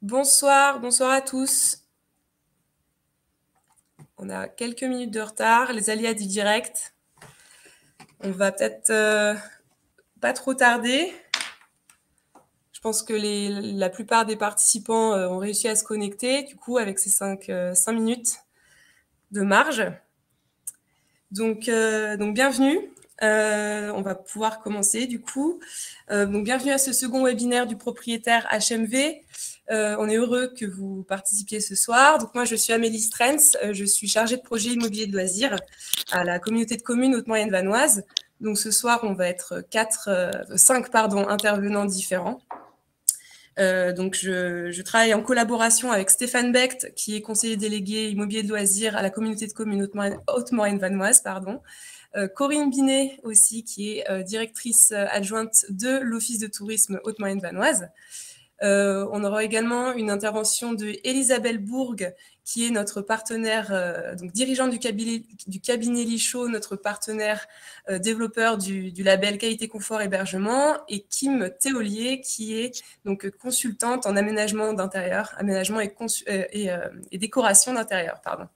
Bonsoir, bonsoir à tous. On a quelques minutes de retard, les aléas du direct. On va peut-être pas trop tarder. Je pense que la plupart des participants ont réussi à se connecter, du coup, avec ces 5 minutes de marge. Donc bienvenue. On va pouvoir commencer du coup. Donc bienvenue à ce second webinaire du propriétaire HMV. On est heureux que vous participiez ce soir. Donc moi je suis Amélie Strens, je suis chargée de projet immobilier de loisirs à la communauté de communes Haute-Moyenne Vanoise. Donc ce soir on va être 5 intervenants différents. Donc je travaille en collaboration avec Stéphane Becht, qui est conseiller délégué immobilier de loisirs à la communauté de communes Haute-Moyenne Vanoise, Corinne Binet aussi, qui est directrice adjointe de l'Office de tourisme Haute-Moyenne Vanoise. On aura également une intervention de Elisabeth Bourg, qui est notre partenaire, donc dirigeante du cabinet Lichaud, notre partenaire développeur du label Qualité Confort Hébergement, et Kim Théolier, qui est donc consultante en aménagement d'intérieur, aménagement et décoration d'intérieur, pardon.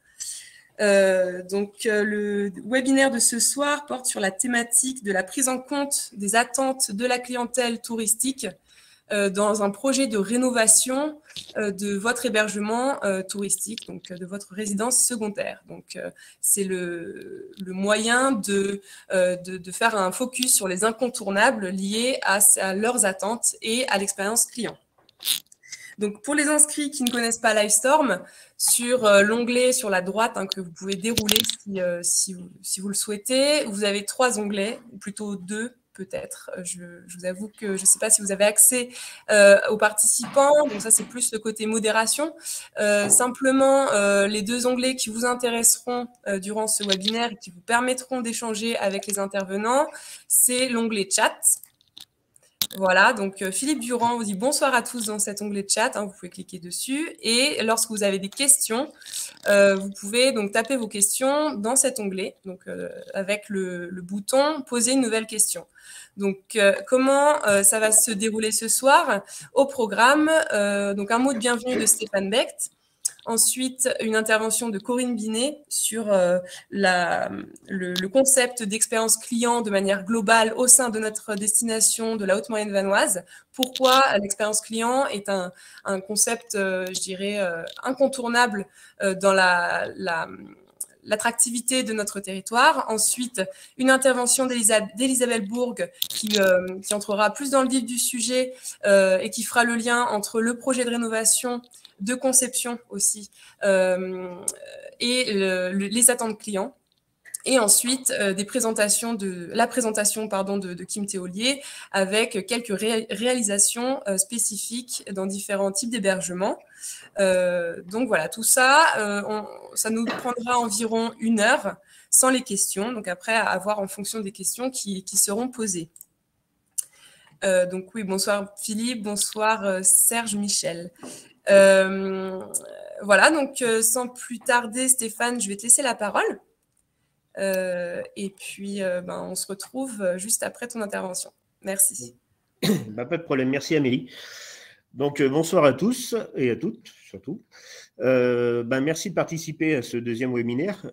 Le webinaire de ce soir porte sur la thématique de la prise en compte des attentes de la clientèle touristique dans un projet de rénovation de votre hébergement touristique, donc de votre résidence secondaire. Donc, c'est le moyen de faire un focus sur les incontournables liés à leurs attentes et à l'expérience client. Donc, pour les inscrits qui ne connaissent pas Livestorm, sur l'onglet sur la droite que vous pouvez dérouler si vous le souhaitez, vous avez 3 onglets, ou plutôt 2 peut-être. Je vous avoue que je ne sais pas si vous avez accès aux participants, donc ça c'est plus le côté modération. Simplement, les 2 onglets qui vous intéresseront durant ce webinaire et qui vous permettront d'échanger avec les intervenants, c'est l'onglet chat. Voilà, donc Philippe Durand vous dit bonsoir à tous dans cet onglet de chat, vous pouvez cliquer dessus, et lorsque vous avez des questions, vous pouvez donc taper vos questions dans cet onglet, donc avec le bouton poser une nouvelle question. Donc comment ça va se dérouler ce soir au programme? Donc un mot de bienvenue de Stéphane Becht. Ensuite, une intervention de Corinne Binet sur le concept d'expérience client de manière globale au sein de notre destination de la Haute-Moyenne Vanoise. Pourquoi l'expérience client est un concept, je dirais, incontournable dans l'attractivité de notre territoire. Ensuite, une intervention d'Elisabeth Bourg qui entrera plus dans le vif du sujet et qui fera le lien entre le projet de rénovation, de conception aussi, et les attentes clients. Et ensuite, la présentation de Kim Théolier avec quelques réalisations spécifiques dans différents types d'hébergements. Donc voilà, tout ça, ça nous prendra environ 1 heure sans les questions. Donc après, à voir en fonction des questions qui seront posées. Donc oui, bonsoir Philippe, bonsoir Serge Michel. Voilà, donc sans plus tarder, Stéphane, je vais te laisser la parole. Et puis, on se retrouve juste après ton intervention. Merci. Pas de problème. Merci Amélie. Donc, bonsoir à tous et à toutes, surtout. Merci de participer à ce deuxième webinaire.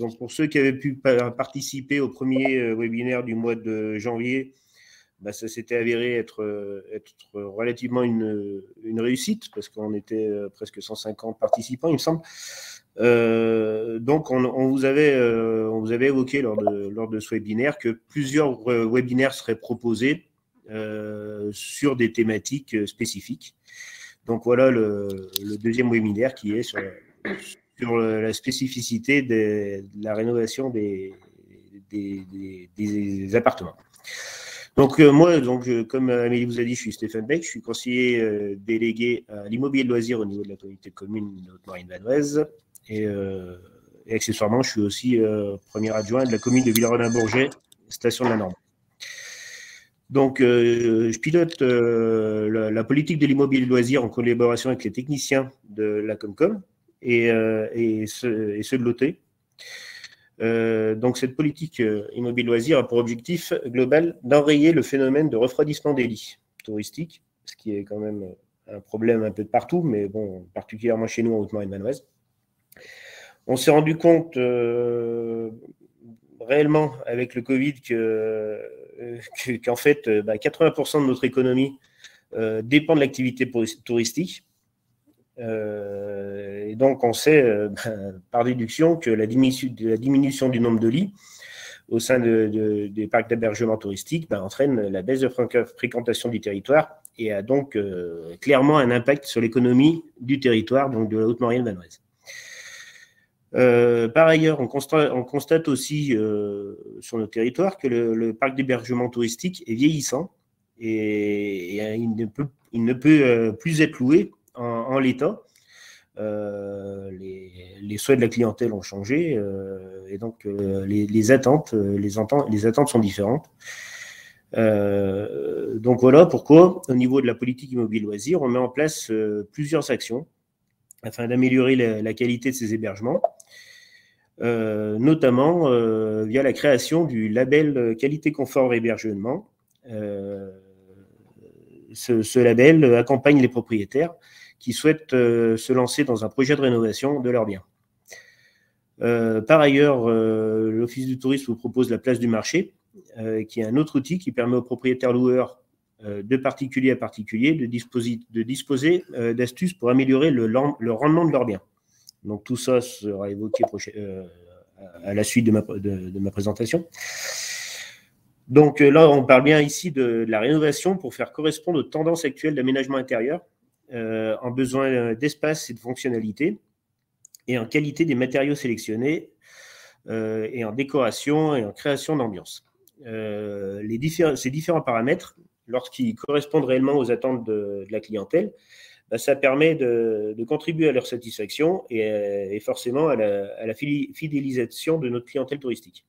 Donc, pour ceux qui avaient pu participer au premier webinaire du mois de janvier, ça s'était avéré être relativement une réussite parce qu'on était presque 150 participants, il me semble. Donc, on vous avait évoqué lors de ce webinaire que plusieurs webinaires seraient proposés sur des thématiques spécifiques. Donc, voilà le deuxième webinaire qui est sur la spécificité de la rénovation des appartements. Donc, moi, comme Amélie vous a dit, je suis Stéphane Becht, je suis conseiller délégué à l'immobilier de loisirs au niveau de la communauté de communes de Haute-Moyenne Vanoise. Et accessoirement, je suis aussi premier adjoint de la commune de Villerodin-Bourget, station de la Norme. Donc, je pilote la politique de l'immobilier de loisirs en collaboration avec les techniciens de la Comcom et ceux de l'OT. Donc, cette politique immobilier de loisirs a pour objectif global d'enrayer le phénomène de refroidissement des lits touristiques, ce qui est quand même un problème un peu de partout, mais bon, particulièrement chez nous en Haute-Marne-Vanoise. On s'est rendu compte réellement avec le Covid qu'en fait, 80% de notre économie dépend de l'activité touristique. Et donc, on sait par déduction que la diminution du nombre de lits au sein des parcs d'hébergement touristique entraîne la baisse de fréquentation du territoire et a donc clairement un impact sur l'économie du territoire, donc de la Haute-Maurienne-Vanoise. Par ailleurs, on constate aussi sur notre territoire que le parc d'hébergement touristique est vieillissant et il ne peut plus être loué en l'état. Les souhaits de la clientèle ont changé et donc les attentes sont différentes. Donc voilà pourquoi, au niveau de la politique immobilier loisirs, on met en place plusieurs actions afin d'améliorer la qualité de ces hébergements, notamment via la création du label qualité confort hébergement. Ce label accompagne les propriétaires qui souhaitent se lancer dans un projet de rénovation de leurs biens. Par ailleurs, l'Office du tourisme vous propose la place du marché, qui est un autre outil qui permet aux propriétaires loueurs de particulier à particulier de disposer d'astuces pour améliorer le rendement de leurs biens. Donc tout ça sera évoqué à la suite de ma présentation. Donc là, on parle bien ici de la rénovation pour faire correspondre aux tendances actuelles d'aménagement intérieur, en besoin d'espace et de fonctionnalité, et en qualité des matériaux sélectionnés, et en décoration et en création d'ambiance. Ces différents paramètres, lorsqu'ils correspondent réellement aux attentes de la clientèle, ça permet de contribuer à leur satisfaction et forcément à la fidélisation de notre clientèle touristique.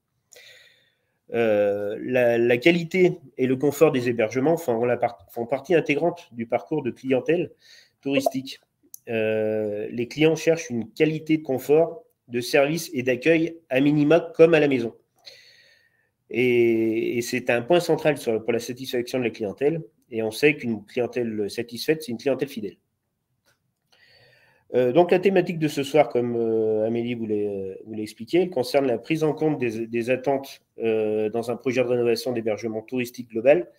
La qualité et le confort des hébergements font partie intégrante du parcours de clientèle touristique. Les clients cherchent une qualité de confort, de service et d'accueil à minima comme à la maison. Et c'est un point central pour la satisfaction de la clientèle. Et on sait qu'une clientèle satisfaite, c'est une clientèle fidèle. Donc la thématique de ce soir, comme Amélie vous l'a expliqué, elle concerne la prise en compte des attentes dans un projet de rénovation d'hébergement touristique global.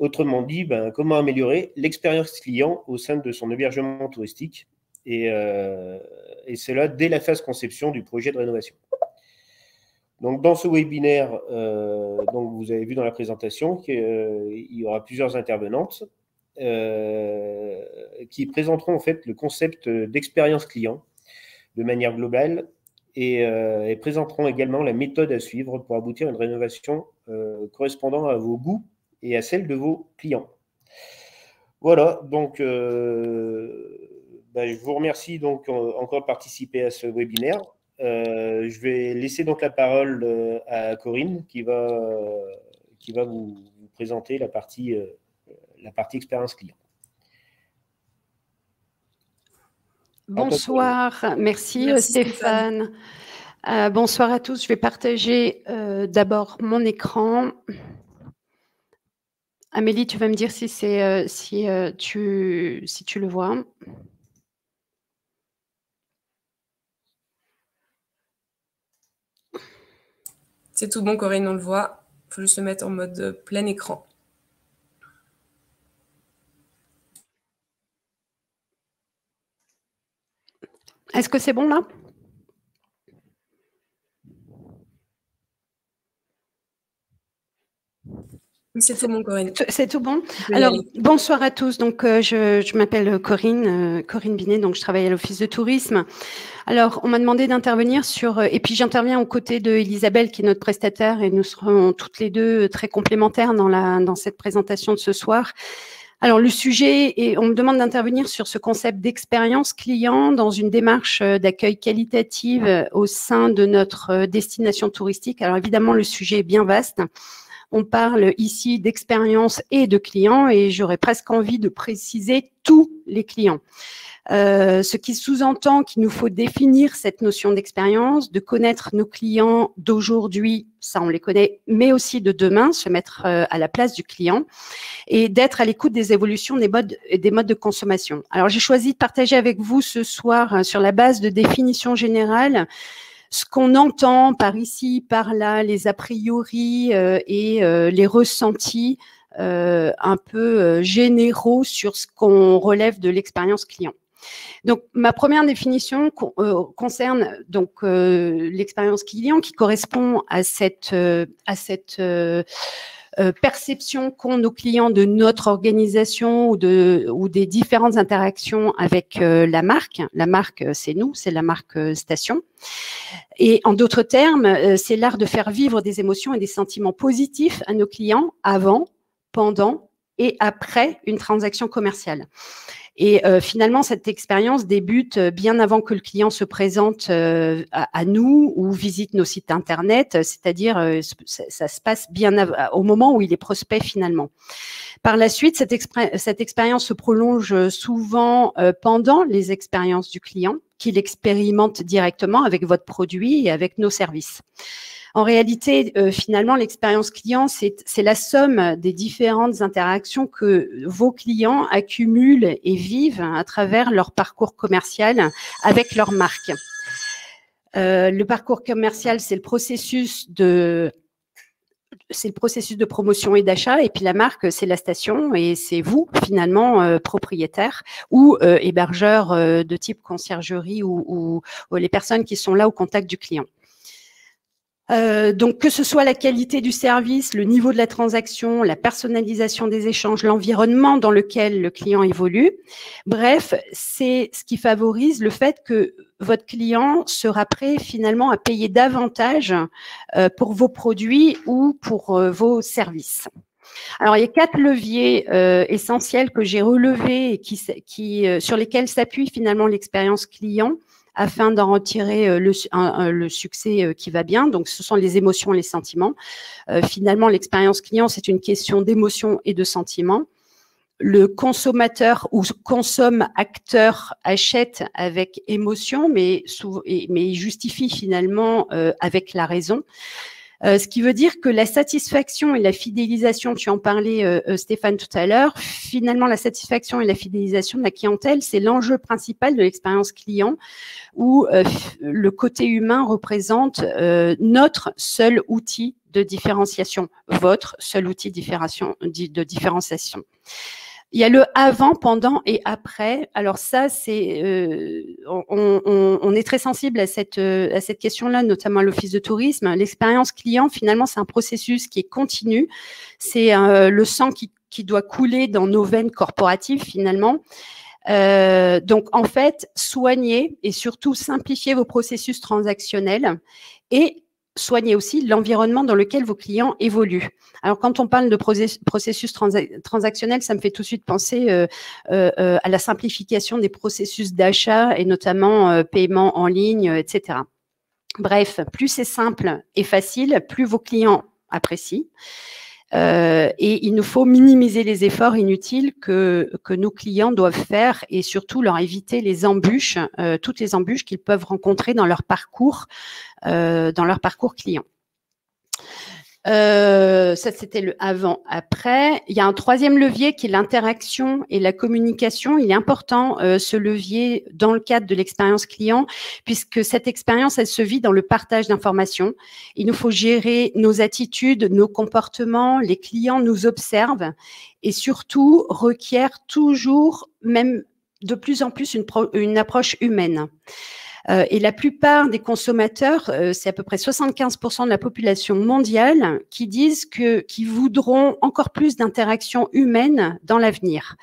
Autrement dit, comment améliorer l'expérience client au sein de son hébergement touristique, et cela dès la phase conception du projet de rénovation. Donc dans ce webinaire, donc vous avez vu dans la présentation qu'il y aura plusieurs intervenantes qui présenteront en fait le concept d'expérience client de manière globale et présenteront également la méthode à suivre pour aboutir à une rénovation correspondant à vos goûts et à celle de vos clients. Voilà, donc je vous remercie donc encore de participer à ce webinaire. Je vais laisser donc la parole à Corinne qui va vous présenter la partie expérience client. Bonsoir, merci Stéphane. Bonsoir à tous, je vais partager d'abord mon écran. Amélie, tu vas me dire si tu le vois. C'est tout bon, Corinne, on le voit. Il faut juste le mettre en mode plein écran. Est-ce que c'est bon là? Oui, c'est tout bon, Corinne. C'est tout bon. Alors, bonsoir à tous. Donc, je m'appelle Corinne Binet, donc je travaille à l'Office de tourisme. Alors, on m'a demandé d'intervenir et puis j'interviens aux côtés de Elisabeth, qui est notre prestataire, et nous serons toutes les deux très complémentaires dans cette présentation de ce soir. Alors, le sujet, on me demande d'intervenir sur ce concept d'expérience client dans une démarche d'accueil qualitative au sein de notre destination touristique. Alors, évidemment, le sujet est bien vaste. On parle ici d'expérience et de clients, et j'aurais presque envie de préciser tous les clients. Ce qui sous-entend qu'il nous faut définir cette notion d'expérience, de connaître nos clients d'aujourd'hui, ça on les connaît, mais aussi de demain, se mettre à la place du client. et d'être à l'écoute des évolutions des modes de consommation. Alors, j'ai choisi de partager avec vous ce soir, sur la base de définitions générales, ce qu'on entend par ici, par là, les a priori et les ressentis un peu généraux sur ce qu'on relève de l'expérience client. Donc, ma première définition concerne donc l'expérience client qui correspond à cette perception qu'ont nos clients de notre organisation ou des différentes interactions avec la marque. La marque, c'est nous, c'est la marque Station. Et en d'autres termes, c'est l'art de faire vivre des émotions et des sentiments positifs à nos clients avant, pendant et après une transaction commerciale. Et finalement, cette expérience débute bien avant que le client se présente à nous ou visite nos sites internet, c'est-à-dire ça se passe bien au moment où il est prospect finalement. Par la suite, cette expérience se prolonge souvent pendant les expériences du client, qu'il expérimente directement avec votre produit et avec nos services. En réalité, finalement, l'expérience client, c'est la somme des différentes interactions que vos clients accumulent et vivent à travers leur parcours commercial avec leur marque. Le parcours commercial, c'est le processus de promotion et d'achat, et puis la marque, c'est la station, et c'est vous, finalement, propriétaire ou hébergeur de type conciergerie ou les personnes qui sont là au contact du client. Donc, que ce soit la qualité du service, le niveau de la transaction, la personnalisation des échanges, l'environnement dans lequel le client évolue, bref, c'est ce qui favorise le fait que votre client sera prêt finalement à payer davantage pour vos produits ou pour vos services. Alors, il y a 4 leviers essentiels que j'ai relevés et sur lesquels s'appuie finalement l'expérience client afin d'en retirer le succès qui va bien. Donc, ce sont les émotions, les sentiments. Finalement, l'expérience client, c'est une question d'émotions et de sentiments. Le consommateur ou consomme-acteur achète avec émotion, mais il justifie finalement avec la raison. Ce qui veut dire que la satisfaction et la fidélisation, tu en parlais Stéphane tout à l'heure, finalement la satisfaction et la fidélisation de la clientèle, c'est l'enjeu principal de l'expérience client où le côté humain représente notre seul outil de différenciation, votre seul outil de différenciation. Il y a le avant, pendant et après. Alors ça, c'est on est très sensible à cette question-là, notamment à l'Office de tourisme. L'expérience client, finalement, c'est un processus qui est continu. C'est le sang qui doit couler dans nos veines corporatives, finalement. Donc, en fait, soignez et surtout simplifiez vos processus transactionnels et soignez aussi l'environnement dans lequel vos clients évoluent. Alors, quand on parle de processus transactionnel, ça me fait tout de suite penser à la simplification des processus d'achat et notamment paiement en ligne, etc. Bref, plus c'est simple et facile, plus vos clients apprécient. Et il nous faut minimiser les efforts inutiles que nos clients doivent faire et surtout leur éviter les embûches, toutes les embûches qu'ils peuvent rencontrer dans leur parcours client. Ça, c'était le avant-après. Il y a un troisième levier qui est l'interaction et la communication. Il est important, ce levier, dans le cadre de l'expérience client, puisque cette expérience, elle se vit dans le partage d'informations. Il nous faut gérer nos attitudes, nos comportements. Les clients nous observent et surtout requièrent toujours, même de plus en plus, une approche humaine. Et la plupart des consommateurs, c'est à peu près 75% de la population mondiale qui disent qu'ils voudront encore plus d'interactions humaines dans l'avenir.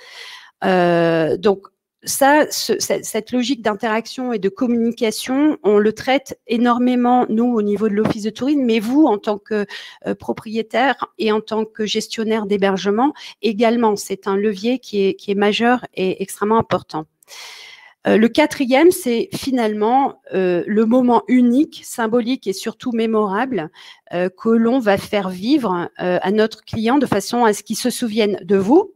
Donc, cette logique d'interaction et de communication, on le traite énormément, nous, au niveau de l'Office de tourisme, mais vous, en tant que propriétaire et en tant que gestionnaire d'hébergement, également, c'est un levier qui est majeur et extrêmement important. Le quatrième, c'est finalement le moment unique, symbolique et surtout mémorable que l'on va faire vivre à notre client de façon à ce qu'il se souvienne de vous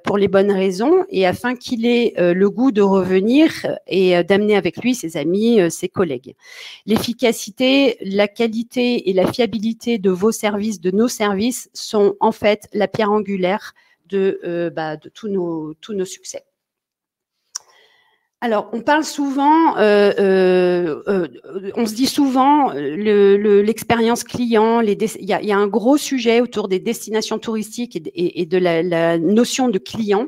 pour les bonnes raisons et afin qu'il ait le goût de revenir et d'amener avec lui ses amis, ses collègues. L'efficacité, la qualité et la fiabilité de vos services, de nos services, sont en fait la pierre angulaire de tous nos succès. Alors, on parle souvent, on se dit souvent l'expérience client, il y a un gros sujet autour des destinations touristiques et de la notion de client.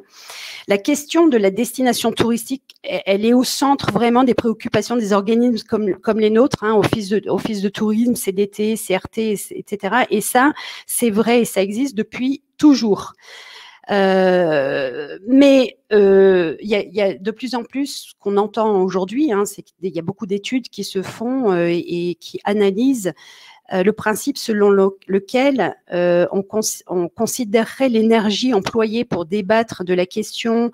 La question de la destination touristique, elle est au centre vraiment des préoccupations des organismes comme les nôtres, hein, Office de tourisme, CDT, CRT, etc. Et ça, c'est vrai et ça existe depuis toujours. Mais il y a de plus en plus ce qu'on entend aujourd'hui, hein, c'est qu'il y a beaucoup d'études qui se font et qui analysent le principe selon lequel on considérerait l'énergie employée pour débattre de la question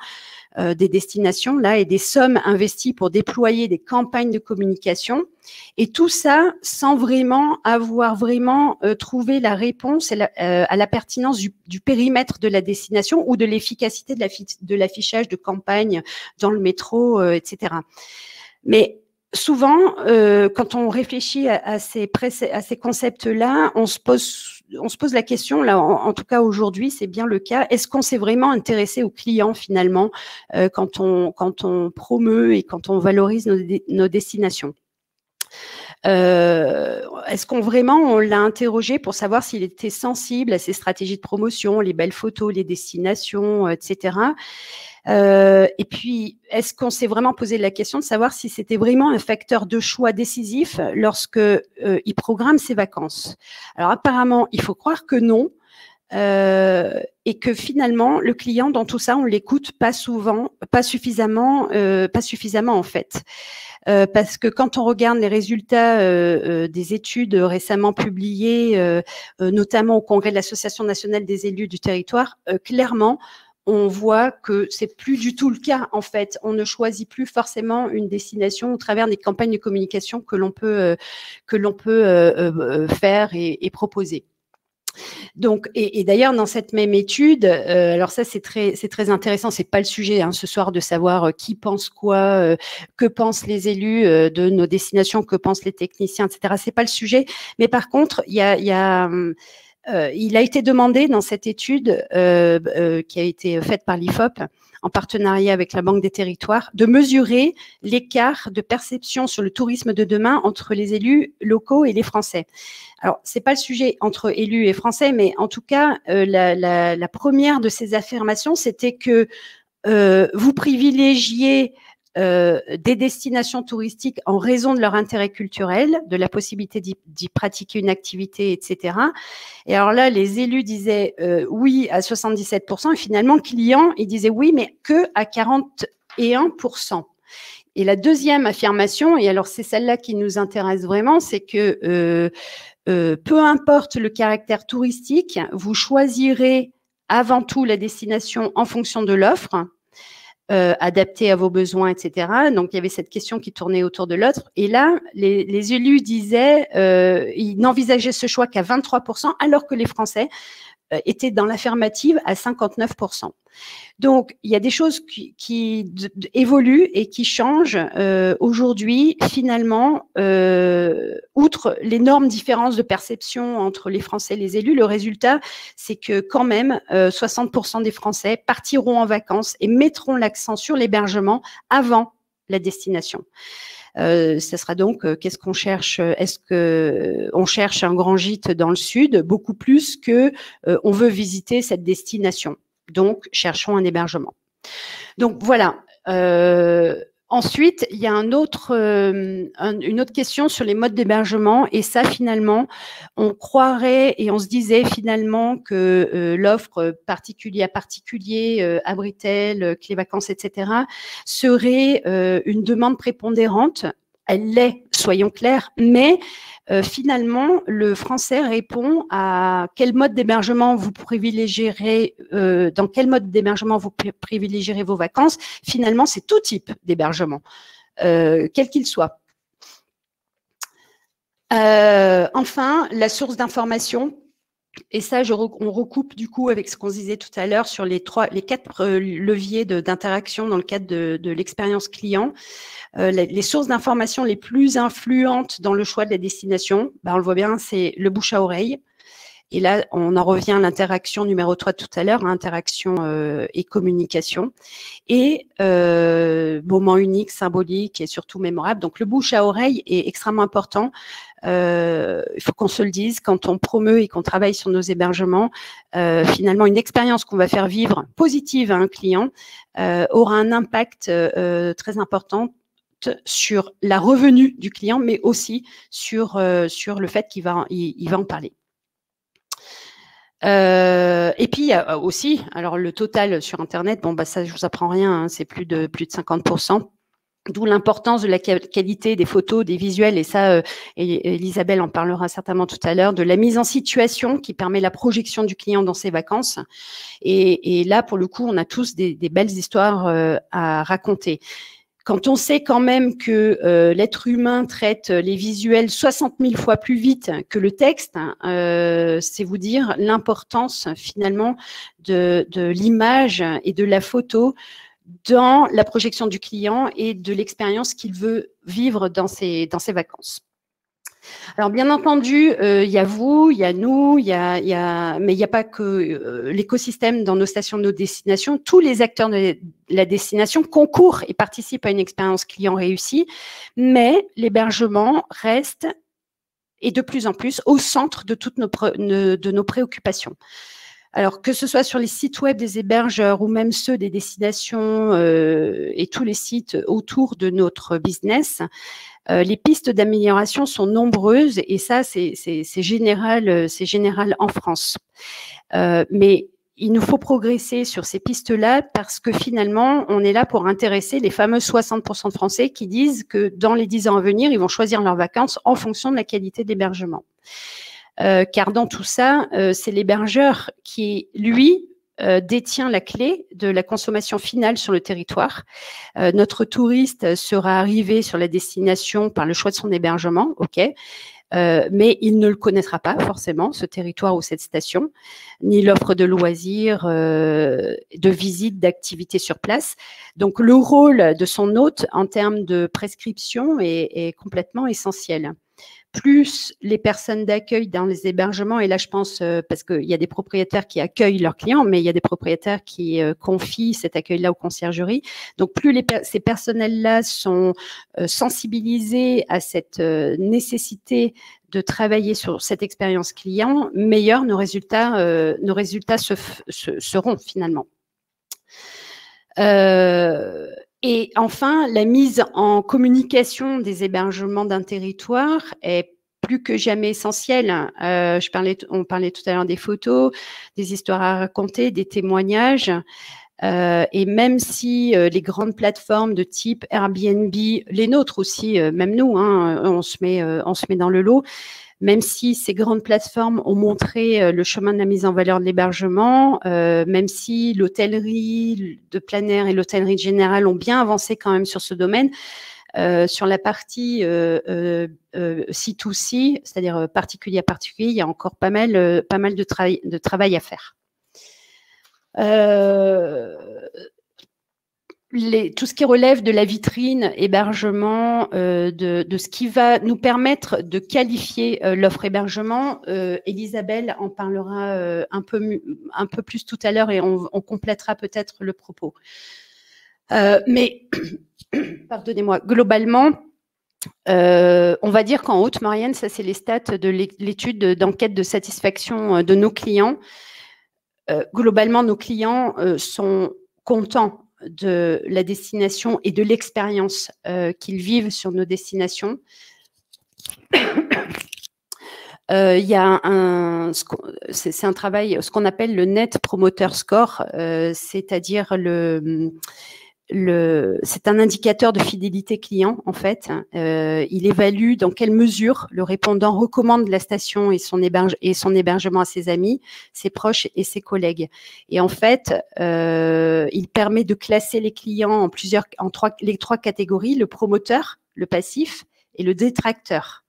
des destinations là et des sommes investies pour déployer des campagnes de communication, et tout ça sans vraiment avoir trouvé la réponse à la pertinence du périmètre de la destination ou de l'efficacité de l'affichage de campagne dans le métro, etc. Mais souvent, quand on réfléchit à ces concepts-là, on se pose la question, là, en tout cas aujourd'hui, c'est bien le cas, est-ce qu'on s'est vraiment intéressé aux clients finalement quand on promeut et quand on valorise nos destinations? Est-ce on l'a interrogé pour savoir s'il était sensible à ces stratégies de promotion, les belles photos, les destinations, etc. Et puis, est-ce qu'on s'est vraiment posé la question de savoir si c'était vraiment un facteur de choix décisif lorsque il programme ses vacances? Alors apparemment, il faut croire que non. Et que finalement, le client, dans tout ça, on l'écoute pas suffisamment en fait. Parce que quand on regarde les résultats des études récemment publiées, notamment au Congrès de l'Association nationale des élus du territoire, clairement, on voit que c'est plus du tout le cas en fait. On ne choisit plus forcément une destination au travers des campagnes de communication que l'on peut faire et proposer. Donc, et d'ailleurs, dans cette même étude, alors ça c'est très intéressant, c'est pas le sujet ce soir de savoir qui pense quoi, que pensent les élus de nos destinations, que pensent les techniciens, etc. C'est pas le sujet, mais par contre, il a été demandé dans cette étude qui a été faite par l'IFOP en partenariat avec la Banque des Territoires, de mesurer l'écart de perception sur le tourisme de demain entre les élus locaux et les Français. Alors, c'est pas le sujet entre élus et Français, mais en tout cas, la première de ces affirmations, c'était que vous privilégiez des destinations touristiques en raison de leur intérêt culturel, de la possibilité d'y pratiquer une activité, etc. Et alors là, les élus disaient oui à 77%, et finalement, le client, il disait oui, mais que à 41%. Et la deuxième affirmation, et alors c'est celle-là qui nous intéresse vraiment, c'est que peu importe le caractère touristique, vous choisirez avant tout la destination en fonction de l'offre, adapté à vos besoins, etc. Donc, il y avait cette question qui tournait autour de l'autre. Et là, les élus disaient, ils n'envisageaient ce choix qu'à 23%, alors que les Français étaient dans l'affirmative à 59%. Donc, il y a des choses qui évoluent et qui changent aujourd'hui, finalement, outre l'énorme différence de perception entre les Français et les élus. Le résultat, c'est que quand même, 60% des Français partiront en vacances et mettront l'accent sur l'hébergement avant la destination. Ça sera donc, qu'est-ce qu'on cherche? Est-ce que on cherche un grand gîte dans le sud, beaucoup plus que on veut visiter cette destination. Donc, cherchons un hébergement. Donc, voilà. Ensuite, il y a une autre question sur les modes d'hébergement. Et ça, finalement, on croirait et on se disait finalement que l'offre particulier à particulier, Abritel, Clévacances, etc., serait une demande prépondérante. Elle l'est, soyons clairs, mais finalement, le Français répond à quel mode d'hébergement vous privilégierez, dans quel mode d'hébergement vous privilégierez vos vacances. Finalement, c'est tout type d'hébergement, quel qu'il soit. Enfin, la source d'information. Et ça, on recoupe du coup avec ce qu'on disait tout à l'heure sur les 4 leviers d'interaction dans le cadre de l'expérience client. Les sources d'information les plus influentes dans le choix de la destination, on le voit bien, c'est le bouche à oreille Et là, on en revient à l'interaction numéro 3 tout à l'heure, interaction et communication. Et moment unique, symbolique et surtout mémorable. Donc, le bouche à oreille est extrêmement important. Il faut qu'on se le dise, quand on promeut et qu'on travaille sur nos hébergements, finalement, une expérience qu'on va faire vivre positive à un client aura un impact très important sur la revenue du client, mais aussi sur le fait qu'il va en parler. Et puis il y a aussi, alors le total sur Internet, bon bah ça je vous apprends rien, hein, c'est plus de 50%. D'où l'importance de la qualité des photos, des visuels, et ça, Elisabeth en parlera certainement tout à l'heure, de la mise en situation qui permet la projection du client dans ses vacances. Et là, pour le coup, on a tous des belles histoires à raconter. Quand on sait quand même que l'être humain traite les visuels 60 000 fois plus vite que le texte, c'est vous dire l'importance finalement de l'image et de la photo dans la projection du client et de l'expérience qu'il veut vivre dans ses vacances. Alors, bien entendu, il y a vous, il y a nous, mais il n'y a pas que l'écosystème dans nos stations de nos destinations. Tous les acteurs de la destination concourent et participent à une expérience client réussie, mais l'hébergement reste, et de plus en plus, au centre de toutes nos préoccupations. Alors, que ce soit sur les sites web des hébergeurs ou même ceux des destinations et tous les sites autour de notre business, les pistes d'amélioration sont nombreuses et ça, c'est général en France. Mais il nous faut progresser sur ces pistes-là parce que finalement, on est là pour intéresser les fameux 60% de Français qui disent que dans les 10 ans à venir, ils vont choisir leurs vacances en fonction de la qualité d'hébergement. Car dans tout ça, c'est l'hébergeur qui, lui, détient la clé de la consommation finale sur le territoire. Notre touriste sera arrivé sur la destination par le choix de son hébergement, ok, mais il ne le connaîtra pas forcément, ce territoire ou cette station, ni l'offre de loisirs, de visites, d'activités sur place. Donc, le rôle de son hôte en termes de prescription est complètement essentiel. Plus les personnes d'accueil dans les hébergements, et là je pense, parce qu'il y a des propriétaires qui accueillent leurs clients, mais il y a des propriétaires qui confient cet accueil-là aux conciergeries. Donc plus ces personnels-là sont sensibilisés à cette nécessité de travailler sur cette expérience client, meilleurs nos résultats seront finalement. Et enfin, la mise en communication des hébergements d'un territoire est plus que jamais essentielle. On parlait tout à l'heure des photos, des histoires à raconter, des témoignages. Et même si les grandes plateformes de type Airbnb, les nôtres aussi, même nous, hein, on se met dans le lot. Même si ces grandes plateformes ont montré le chemin de la mise en valeur de l'hébergement, même si l'hôtellerie de plein air et l'hôtellerie générale ont bien avancé quand même sur ce domaine, sur la partie C2C, c'est-à-dire particulier à particulier, il y a encore pas mal de travail à faire. Tout ce qui relève de la vitrine hébergement, de ce qui va nous permettre de qualifier l'offre hébergement, Elisabeth en parlera un peu plus tout à l'heure et on complétera peut-être le propos. Mais, pardonnez-moi, globalement, on va dire qu'en Haute-Maurienne, ça c'est les stats de l'étude d'enquête de satisfaction de nos clients. Globalement, nos clients sont contents de la destination et de l'expérience qu'ils vivent sur nos destinations. Il y a c'est un travail, ce qu'on appelle le Net Promoter Score, c'est-à-dire c'est un indicateur de fidélité client, en fait. Il évalue dans quelle mesure le répondant recommande la station et son hébergement à ses amis, ses proches et ses collègues. Et en fait, il permet de classer les clients les trois catégories, le promoteur, le passif et le détracteur.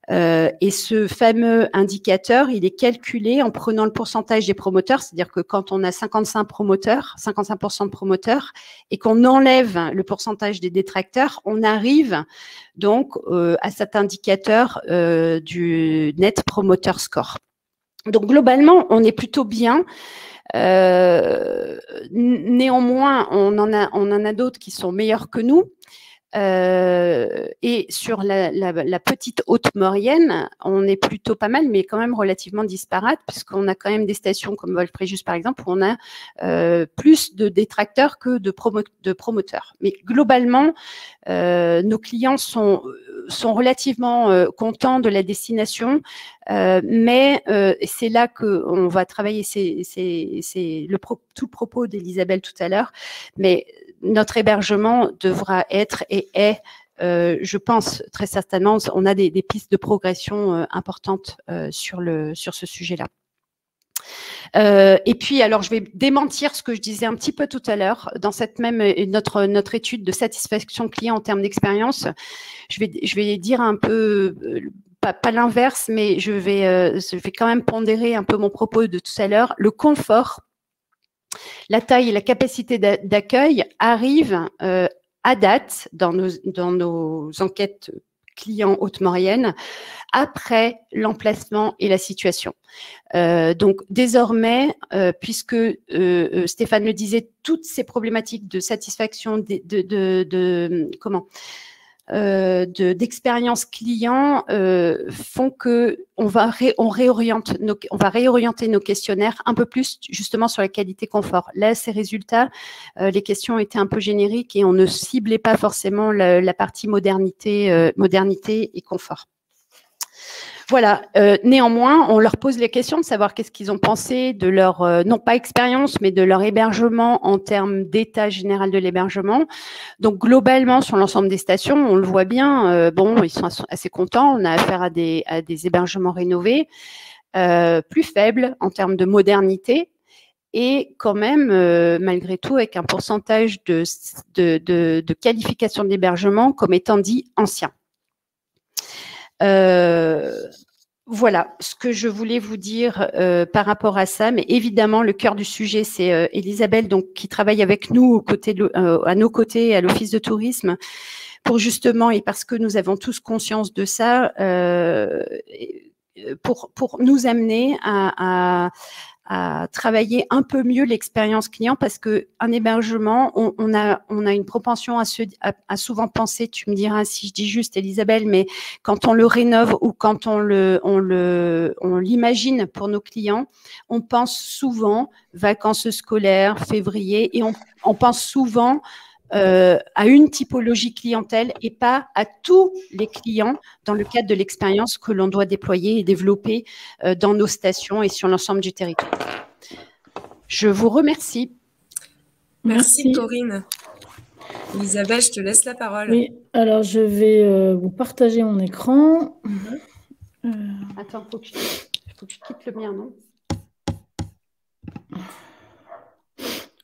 Et ce fameux indicateur, il est calculé en prenant le pourcentage des promoteurs, c'est-à-dire que quand on a 55% de promoteurs, et qu'on enlève le pourcentage des détracteurs, on arrive donc à cet indicateur du Net Promoter Score. Donc, globalement, on est plutôt bien. Néanmoins, on en a d'autres qui sont meilleurs que nous. Et sur la petite haute maurienne, on est plutôt pas mal, mais quand même relativement disparate, puisqu'on a quand même des stations comme Volfréjus, par exemple, où on a plus de détracteurs que de promoteurs. Mais globalement, nos clients sont relativement contents de la destination, mais c'est là qu'on va travailler, c'est tout le propos d'Elisabeth tout à l'heure, mais notre hébergement devra être et est, je pense très certainement, on a des pistes de progression importantes sur ce sujet-là. Et puis, alors, je vais démentir ce que je disais un petit peu tout à l'heure. Dans cette même notre étude de satisfaction client en termes d'expérience, je vais dire un peu, pas l'inverse, mais je vais quand même pondérer un peu mon propos de tout à l'heure. Le confort, la taille et la capacité d'accueil arrivent à date dans nos enquêtes clients haute-maurienne après l'emplacement et la situation. Donc désormais, puisque Stéphane le disait, toutes ces problématiques de satisfaction d'expérience client font que on va réorienter nos questionnaires un peu plus justement sur la qualité confort. Là, ces résultats, les questions étaient un peu génériques et on ne ciblait pas forcément la partie modernité et confort. Voilà. Néanmoins, on leur pose les questions de savoir qu'est-ce qu'ils ont pensé de leur, non pas expérience, mais de leur hébergement en termes d'état général de l'hébergement. Donc, globalement, sur l'ensemble des stations, on le voit bien, bon, ils sont assez contents. On a affaire à des hébergements rénovés, plus faibles en termes de modernité. Et quand même, malgré tout, avec un pourcentage de qualification de l'hébergement comme étant dit ancien. Voilà ce que je voulais vous dire par rapport à ça, mais évidemment le cœur du sujet c'est Elisabeth, donc qui travaille avec nous à nos côtés à l'Office de tourisme pour justement, et parce que nous avons tous conscience de ça, pour nous amener à travailler un peu mieux l'expérience client, parce que un hébergement, on a une propension à souvent penser, tu me diras si je dis juste Elisabeth, mais quand on le rénove ou quand on l'imagine pour nos clients, on pense souvent vacances scolaires, février, et on pense souvent à une typologie clientèle et pas à tous les clients dans le cadre de l'expérience que l'on doit déployer et développer dans nos stations et sur l'ensemble du territoire. Je vous remercie. Merci Corinne. Elisabeth, je te laisse la parole. Oui, alors je vais vous partager mon écran. Attends, faut que je quitte le mien, non?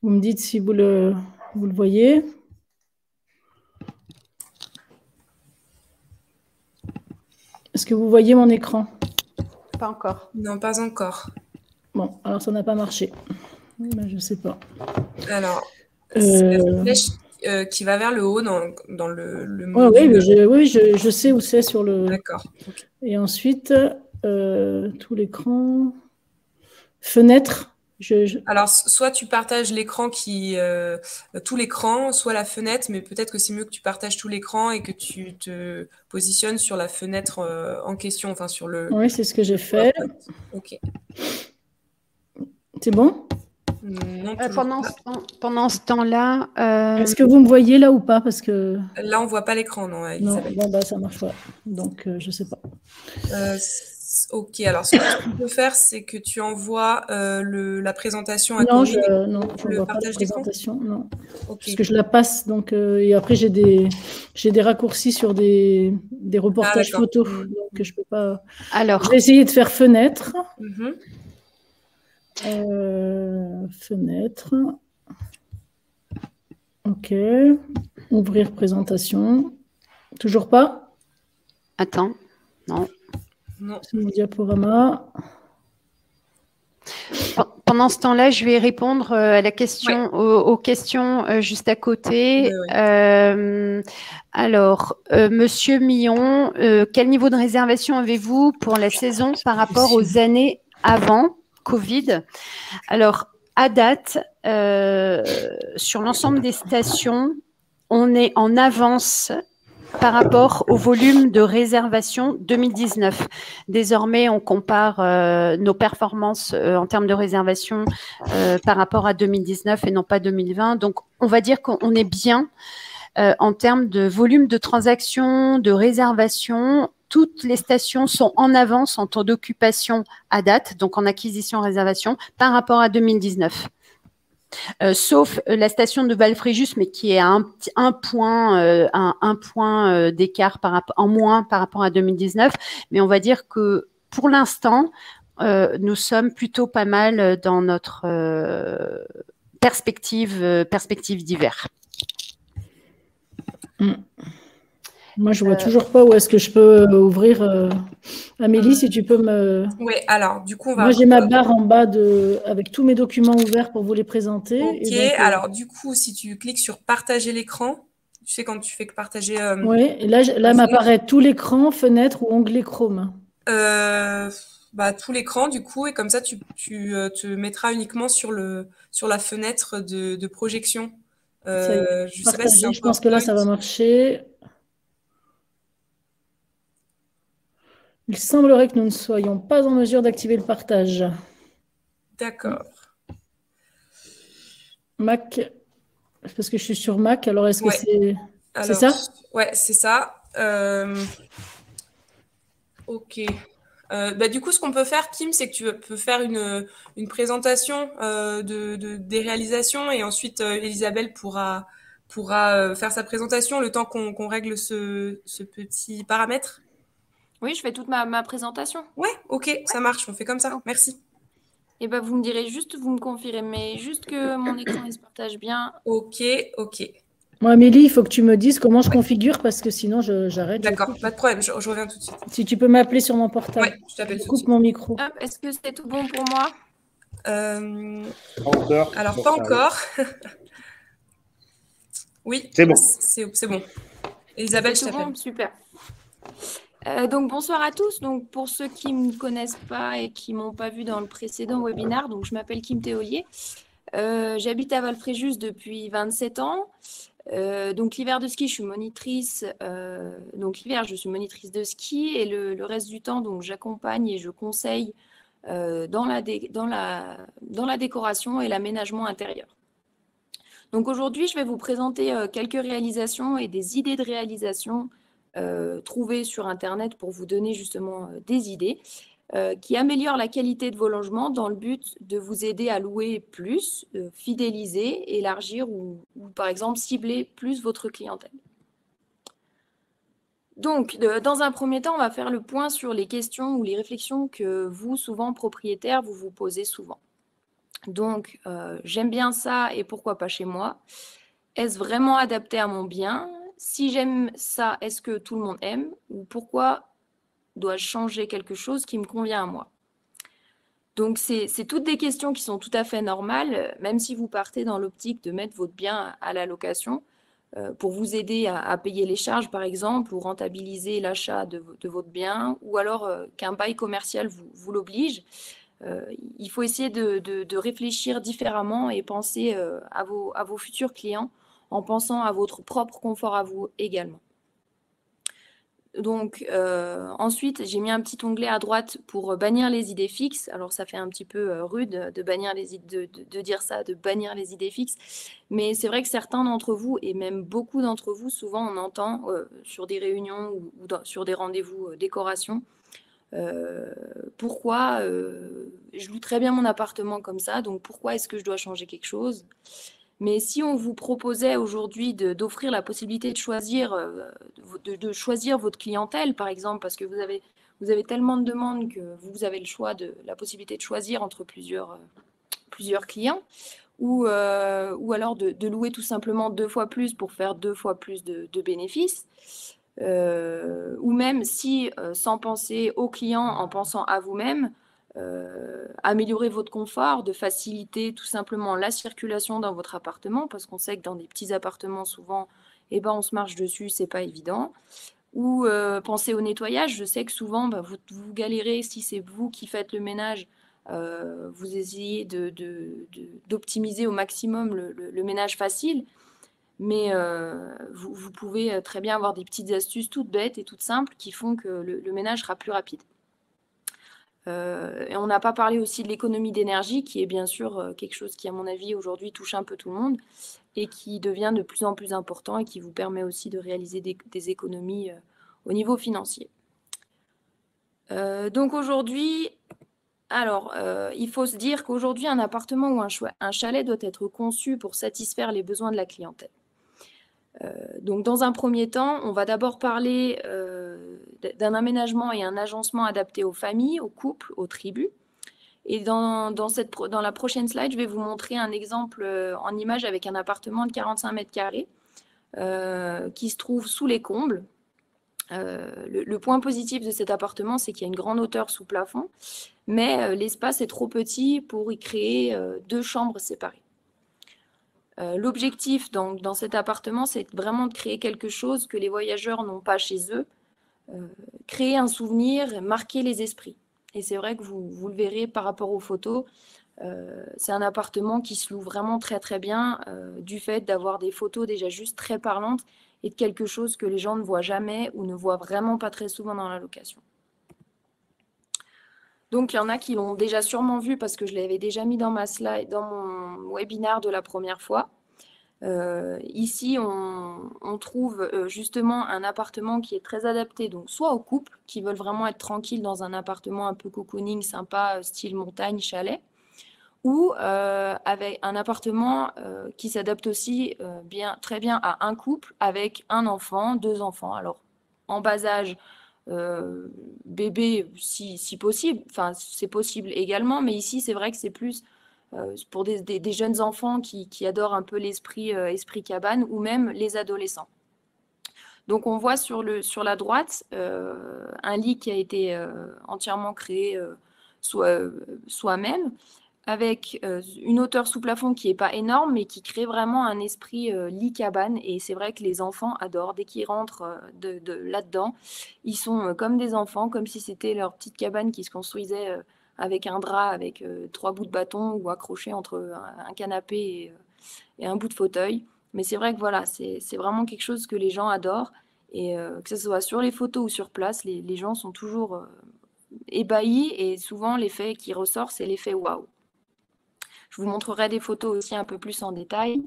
Vous me dites si vous le voyez. Est-ce que vous voyez mon écran? Pas encore. Non, pas encore. Bon, alors ça n'a pas marché. Ben, je ne sais pas. Alors, c'est la flèche qui va vers le haut dans le module. Oui, je sais où c'est sur le… D'accord. Okay. Et ensuite, tout l'écran. Fenêtre. Alors, soit tu partages l'écran tout l'écran, soit la fenêtre, mais peut-être que c'est mieux que tu partages tout l'écran et que tu te positionnes sur la fenêtre en question, enfin sur le… Oui, c'est ce que j'ai fait. Ok. C'est bon? Non, pendant ce temps-là… Est-ce que vous me voyez là ou pas? Parce que… Là, on ne voit pas l'écran, non, Elisabeth. Non, bah, ça ne marche pas. Donc, je ne sais pas. Ok, alors ce que tu peux faire, c'est que tu envoies la présentation à Corinne. Non, je ne vois pas la présentation, non. Okay. Parce que je la passe, donc, et après j'ai des raccourcis sur des reportages photos, donc je ne peux pas… Alors, je vais essayer de faire fenêtre. Fenêtre. Ok. Ouvrir présentation. Toujours pas? Attends, non. C'est mon diaporama. Pendant ce temps-là, je vais répondre à la question, aux questions juste à côté. Alors, Monsieur Millon, quel niveau de réservation avez-vous pour la saison par rapport aux années avant Covid. Alors, à date, sur l'ensemble des stations, on est en avance par rapport au volume de réservation 2019. Désormais, on compare nos performances en termes de réservation par rapport à 2019 et non pas 2020. Donc, on va dire qu'on est bien en termes de volume de transactions, de réservation. Toutes les stations sont en avance en taux d'occupation à date, donc en acquisition-réservation, par rapport à 2019. Sauf la station de Valfréjus, mais qui est à un point d'écart en moins par rapport à 2019. Mais on va dire que pour l'instant, nous sommes plutôt pas mal dans notre perspective d'hiver. Moi, je vois toujours pas où est-ce que je peux ouvrir. Amélie, si tu peux me… Oui, alors, du coup, on va… Moi, j'ai ma barre en bas avec tous mes documents ouverts pour vous les présenter. Ok, et donc, alors, du coup, si tu cliques sur « Partager l'écran », tu sais, quand tu fais que partager… oui, et là m'apparaît tout l'écran, fenêtre ou onglet Chrome. Tout l'écran, du coup, et comme ça, tu te mettras uniquement sur la fenêtre de projection. Ça y est, je sais pas si je pense que là, ça va marcher. Il semblerait que nous ne soyons pas en mesure d'activer le partage. D'accord. Mac, parce que je suis sur Mac, alors est-ce que c'est alors, ça? Ouais, c'est ça. Ok. Du coup, ce qu'on peut faire, Kim, c'est que tu peux faire une présentation des réalisations et ensuite Elisabeth pourra faire sa présentation le temps qu'on règle ce petit paramètre. Oui, je fais toute ma présentation. Ouais, ok, ça marche, on fait comme ça. Merci. Et vous me direz juste, vous me confirmez juste que mon écran il se partage bien. Ok. Moi, Amélie, il faut que tu me dises comment je configure parce que sinon j'arrête. D'accord, pas de problème, je reviens tout de suite. Si tu peux m'appeler sur mon portable. Ouais, je t'appelle tout de suite. Coupe mon micro. Est-ce que c'est tout bon pour moi? Pas encore. Alors, pas encore. Oui, c'est bon. C'est bon. Elisabeth, je t'appelle. Bon, super. Donc, bonsoir à tous. Donc, pour ceux qui ne me connaissent pas et qui ne m'ont pas vu dans le précédent webinaire, donc, je m'appelle Kim Théolier. J'habite à Valfréjus depuis 27 ans. Donc, l'hiver de ski, je suis monitrice. Donc, l'hiver, je suis monitrice de ski et le reste du temps, donc, j'accompagne et je conseille dans la décoration et l'aménagement intérieur. Donc, aujourd'hui, je vais vous présenter quelques réalisations et des idées de réalisation trouvées sur Internet pour vous donner justement des idées qui améliorent la qualité de vos logements dans le but de vous aider à louer plus, fidéliser, élargir ou par exemple cibler plus votre clientèle. Donc, dans un premier temps, on va faire le point sur les questions ou les réflexions que vous, souvent propriétaires, vous vous posez souvent. Donc, j'aime bien ça et pourquoi pas chez moi? Est-ce vraiment adapté à mon bien? Si j'aime ça, est-ce que tout le monde aime? Ou pourquoi dois-je changer quelque chose qui me convient à moi? Donc, c'est toutes des questions qui sont tout à fait normales, même si vous partez dans l'optique de mettre votre bien à la location pour vous aider à payer les charges, par exemple, ou rentabiliser l'achat de votre bien, ou alors qu'un bail commercial vous l'oblige. Il faut essayer de réfléchir différemment et penser à vos futurs clients en pensant à votre propre confort à vous également. Donc, ensuite, j'ai mis un petit onglet à droite pour bannir les idées fixes. Alors, ça fait un petit peu rude de bannir de dire ça, de bannir les idées fixes. Mais c'est vrai que certains d'entre vous, et même beaucoup d'entre vous, souvent on entend sur des réunions ou sur des rendez-vous décoration, pourquoi je loue très bien mon appartement comme ça, donc pourquoi est-ce que je dois changer quelque chose? Mais si on vous proposait aujourd'hui d'offrir la possibilité de choisir, choisir votre clientèle, par exemple, parce que vous avez tellement de demandes que vous avez le choix la possibilité de choisir entre plusieurs clients, ou alors de louer tout simplement 2 fois plus pour faire 2 fois plus de bénéfices, ou même si, sans penser aux clients, en pensant à vous-même, améliorer votre confort, de faciliter tout simplement la circulation dans votre appartement, parce qu'on sait que dans des petits appartements, souvent, on se marche dessus, c'est pas évident. Ou penser au nettoyage, je sais que souvent, vous galérez, si c'est vous qui faites le ménage, vous essayez d'optimiser au maximum le ménage facile. Mais vous pouvez très bien avoir des petites astuces toutes bêtes et toutes simples qui font que le ménage sera plus rapide. Et on n'a pas parlé aussi de l'économie d'énergie, qui est bien sûr quelque chose qui, à mon avis, aujourd'hui touche un peu tout le monde et qui devient de plus en plus important et qui vous permet aussi de réaliser des économies au niveau financier. Donc aujourd'hui, alors, il faut se dire qu'aujourd'hui, un appartement ou un chalet doit être conçu pour satisfaire les besoins de la clientèle. Donc, dans un premier temps, on va d'abord parler d'un aménagement et un agencement adapté aux familles, aux couples, aux tribus. Et dans la prochaine slide, je vais vous montrer un exemple en image avec un appartement de 45 mètres carrés qui se trouve sous les combles. Le point positif de cet appartement, c'est qu'il y a une grande hauteur sous plafond, mais l'espace est trop petit pour y créer 2 chambres séparées. L'objectif dans cet appartement, c'est vraiment de créer quelque chose que les voyageurs n'ont pas chez eux, créer un souvenir, marquer les esprits. Et c'est vrai que vous le verrez par rapport aux photos, c'est un appartement qui se loue vraiment très très bien du fait d'avoir des photos déjà juste très parlantes et de quelque chose que les gens ne voient jamais ou ne voient vraiment pas très souvent dans la location. Donc, il y en a qui l'ont déjà sûrement vu parce que je l'avais déjà mis dans ma slide, dans mon webinaire de la première fois. Ici, on trouve justement un appartement qui est très adapté, donc soit aux couples qui veulent vraiment être tranquilles dans un appartement un peu cocooning, sympa, style montagne, chalet, ou avec un appartement qui s'adapte aussi très bien à un couple avec un enfant, 2 enfants. Alors, en bas âge, bébé si possible, enfin c'est possible également, mais ici c'est vrai que c'est plus pour des jeunes enfants qui adorent un peu l'esprit cabane ou même les adolescents. Donc on voit sur la droite un lit qui a été entièrement créé soi-même, avec une hauteur sous plafond qui n'est pas énorme, mais qui crée vraiment un esprit lit cabane. Et c'est vrai que les enfants adorent. Dès qu'ils rentrent là-dedans, ils sont comme des enfants, comme si c'était leur petite cabane qui se construisait avec un drap, avec 3 bouts de bâton ou accrochés entre un canapé et un bout de fauteuil. Mais c'est vrai que voilà, c'est vraiment quelque chose que les gens adorent. Et que ce soit sur les photos ou sur place, les gens sont toujours ébahis. Et souvent, l'effet qui ressort, c'est l'effet waouh. Je vous montrerai des photos aussi un peu plus en détail.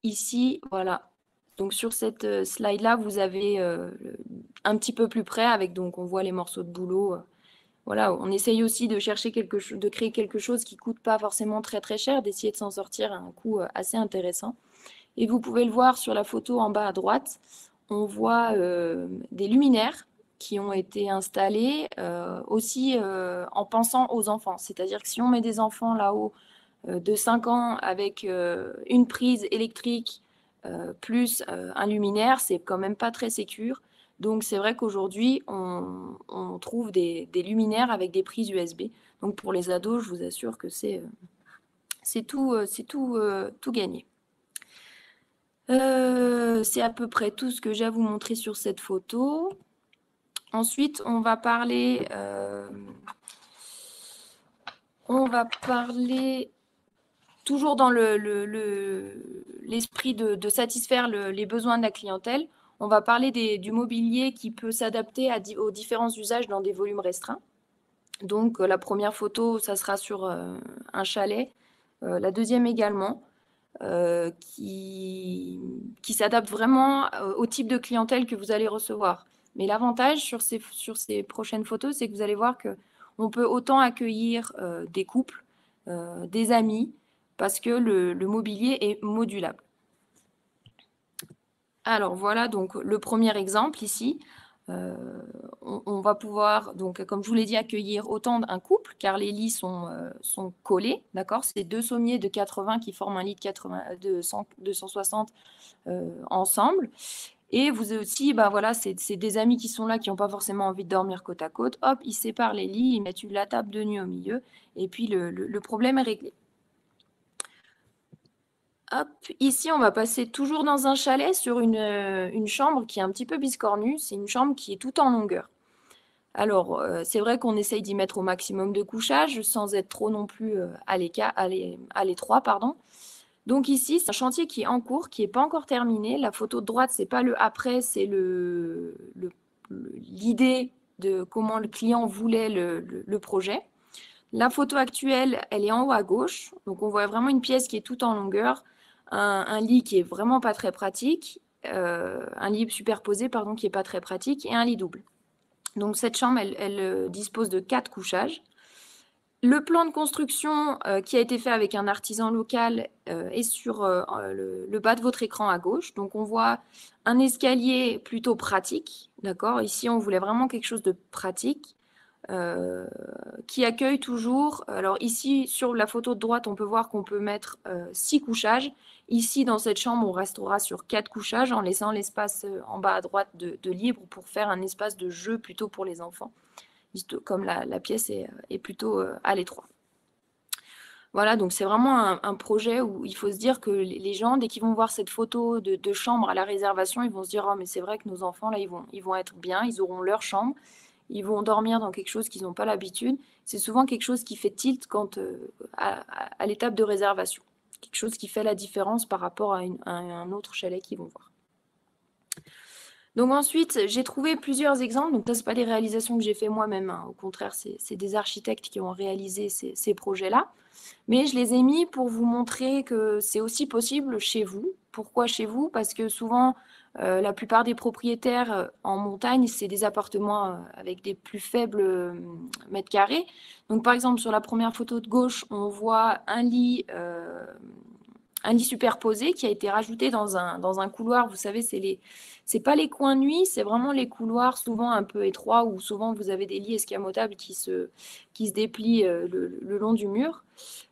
Ici, voilà. Donc sur cette slide-là, vous avez un petit peu plus près avec, donc on voit les morceaux de boulot. Voilà, on essaye aussi de chercher de créer quelque chose qui ne coûte pas forcément très très cher, d'essayer de s'en sortir à un coût assez intéressant. Et vous pouvez le voir sur la photo en bas à droite, on voit des luminaires qui ont été installés aussi en pensant aux enfants. C'est-à-dire que si on met des enfants là-haut de 5 ans avec une prise électrique plus un luminaire, c'est quand même pas très sécure. Donc c'est vrai qu'aujourd'hui, on trouve des luminaires avec des prises USB. Donc pour les ados, je vous assure que c'est tout gagné. C'est à peu près tout ce que j'ai à vous montrer sur cette photo. Ensuite, on va parler toujours dans l'esprit de satisfaire les besoins de la clientèle. On va parler du mobilier qui peut s'adapter aux différents usages dans des volumes restreints. Donc, la première photo, ça sera sur un chalet. La deuxième également, qui s'adapte vraiment au type de clientèle que vous allez recevoir. Mais l'avantage sur ces prochaines photos, c'est que vous allez voir qu'on peut autant accueillir des couples, des amis, parce que le mobilier est modulable. Alors voilà donc le premier exemple ici. On va pouvoir, donc, comme je vous l'ai dit, accueillir autant un couple, car les lits sont collés, d'accord. C'est 2 sommiers de 80 qui forment un lit de 160 ensemble. Et vous aussi, voilà, c'est des amis qui sont là, qui n'ont pas forcément envie de dormir côte à côte. Hop, ils séparent les lits, ils mettent la table de nuit au milieu, et puis le problème est réglé. Hop, ici, on va passer toujours dans un chalet sur une chambre qui est un petit peu biscornue. C'est une chambre qui est tout en longueur. Alors, c'est vrai qu'on essaye d'y mettre au maximum de couchage sans être trop non plus à l'étroit, pardon. Donc ici, c'est un chantier qui est en cours, qui n'est pas encore terminé. La photo de droite, ce n'est pas le après, c'est l'idée de comment le client voulait le projet. La photo actuelle, elle est en haut à gauche. Donc on voit vraiment une pièce qui est toute en longueur, un lit qui est vraiment pas très pratique, un lit superposé, pardon, qui n'est pas très pratique, et un lit double. Donc cette chambre, elle dispose de 4 couchages. Le plan de construction qui a été fait avec un artisan local est sur le bas de votre écran à gauche. Donc, on voit un escalier plutôt pratique. D'accord ? Ici, on voulait vraiment quelque chose de pratique qui accueille toujours. Alors, ici, sur la photo de droite, on peut voir qu'on peut mettre 6 couchages. Ici, dans cette chambre, on restera sur 4 couchages en laissant l'espace en bas à droite de libre pour faire un espace de jeu plutôt pour les enfants, comme la pièce est plutôt à l'étroit. Voilà, donc c'est vraiment un projet où il faut se dire que les gens, dès qu'ils vont voir cette photo de chambre à la réservation, ils vont se dire « Oh, mais c'est vrai que nos enfants, là, ils vont être bien, ils auront leur chambre, ils vont dormir dans quelque chose qu'ils n'ont pas l'habitude. » C'est souvent quelque chose qui fait tilt à l'étape de réservation, quelque chose qui fait la différence par rapport à un autre chalet qu'ils vont voir. Donc ensuite, j'ai trouvé plusieurs exemples. Donc ça, ce n'est pas des réalisations que j'ai fait moi-même. Hein. Au contraire, c'est des architectes qui ont réalisé ces projets-là. Mais je les ai mis pour vous montrer que c'est aussi possible chez vous. Pourquoi chez vous? Parce que souvent, la plupart des propriétaires en montagne, c'est des appartements avec des plus faibles mètres carrés. Donc par exemple, sur la première photo de gauche, on voit un lit superposé qui a été rajouté dans un couloir. Vous savez, c'est pas les coins nuits, c'est vraiment les couloirs souvent un peu étroits où souvent vous avez des lits escamotables qui se déplient le long du mur.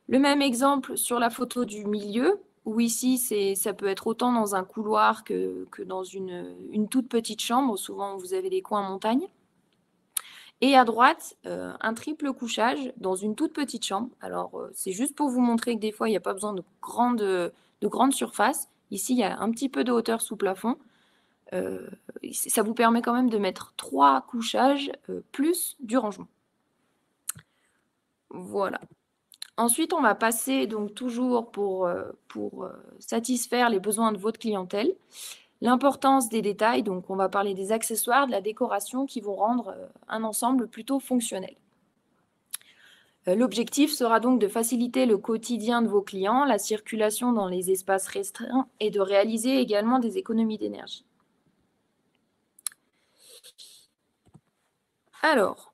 Le même exemple sur la photo du milieu, où ici, ça peut être autant dans un couloir que dans une toute petite chambre. Souvent, vous avez des coins en montagne. Et à droite, un triple couchage dans une toute petite chambre. Alors, c'est juste pour vous montrer que des fois, il n'y a pas besoin de grande surface. Ici, il y a un petit peu de hauteur sous plafond. Ça vous permet quand même de mettre 3 couchages plus du rangement. Voilà. Ensuite, on va passer donc toujours pour satisfaire les besoins de votre clientèle. L'importance des détails, donc on va parler des accessoires, de la décoration qui vont rendre un ensemble plutôt fonctionnel. L'objectif sera donc de faciliter le quotidien de vos clients, la circulation dans les espaces restreints et de réaliser également des économies d'énergie. Alors,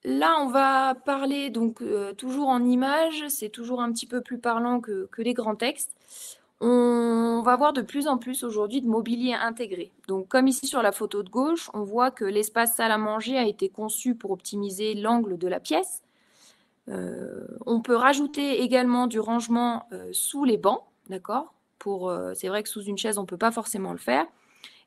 là, on va parler donc toujours en images, c'est toujours un petit peu plus parlant que les grands textes. On va voir de plus en plus aujourd'hui de mobilier intégré. Donc, comme ici sur la photo de gauche, on voit que l'espace salle à manger a été conçu pour optimiser l'angle de la pièce. On peut rajouter également du rangement sous les bancs, d'accord ? C'est vrai que sous une chaise, on ne peut pas forcément le faire.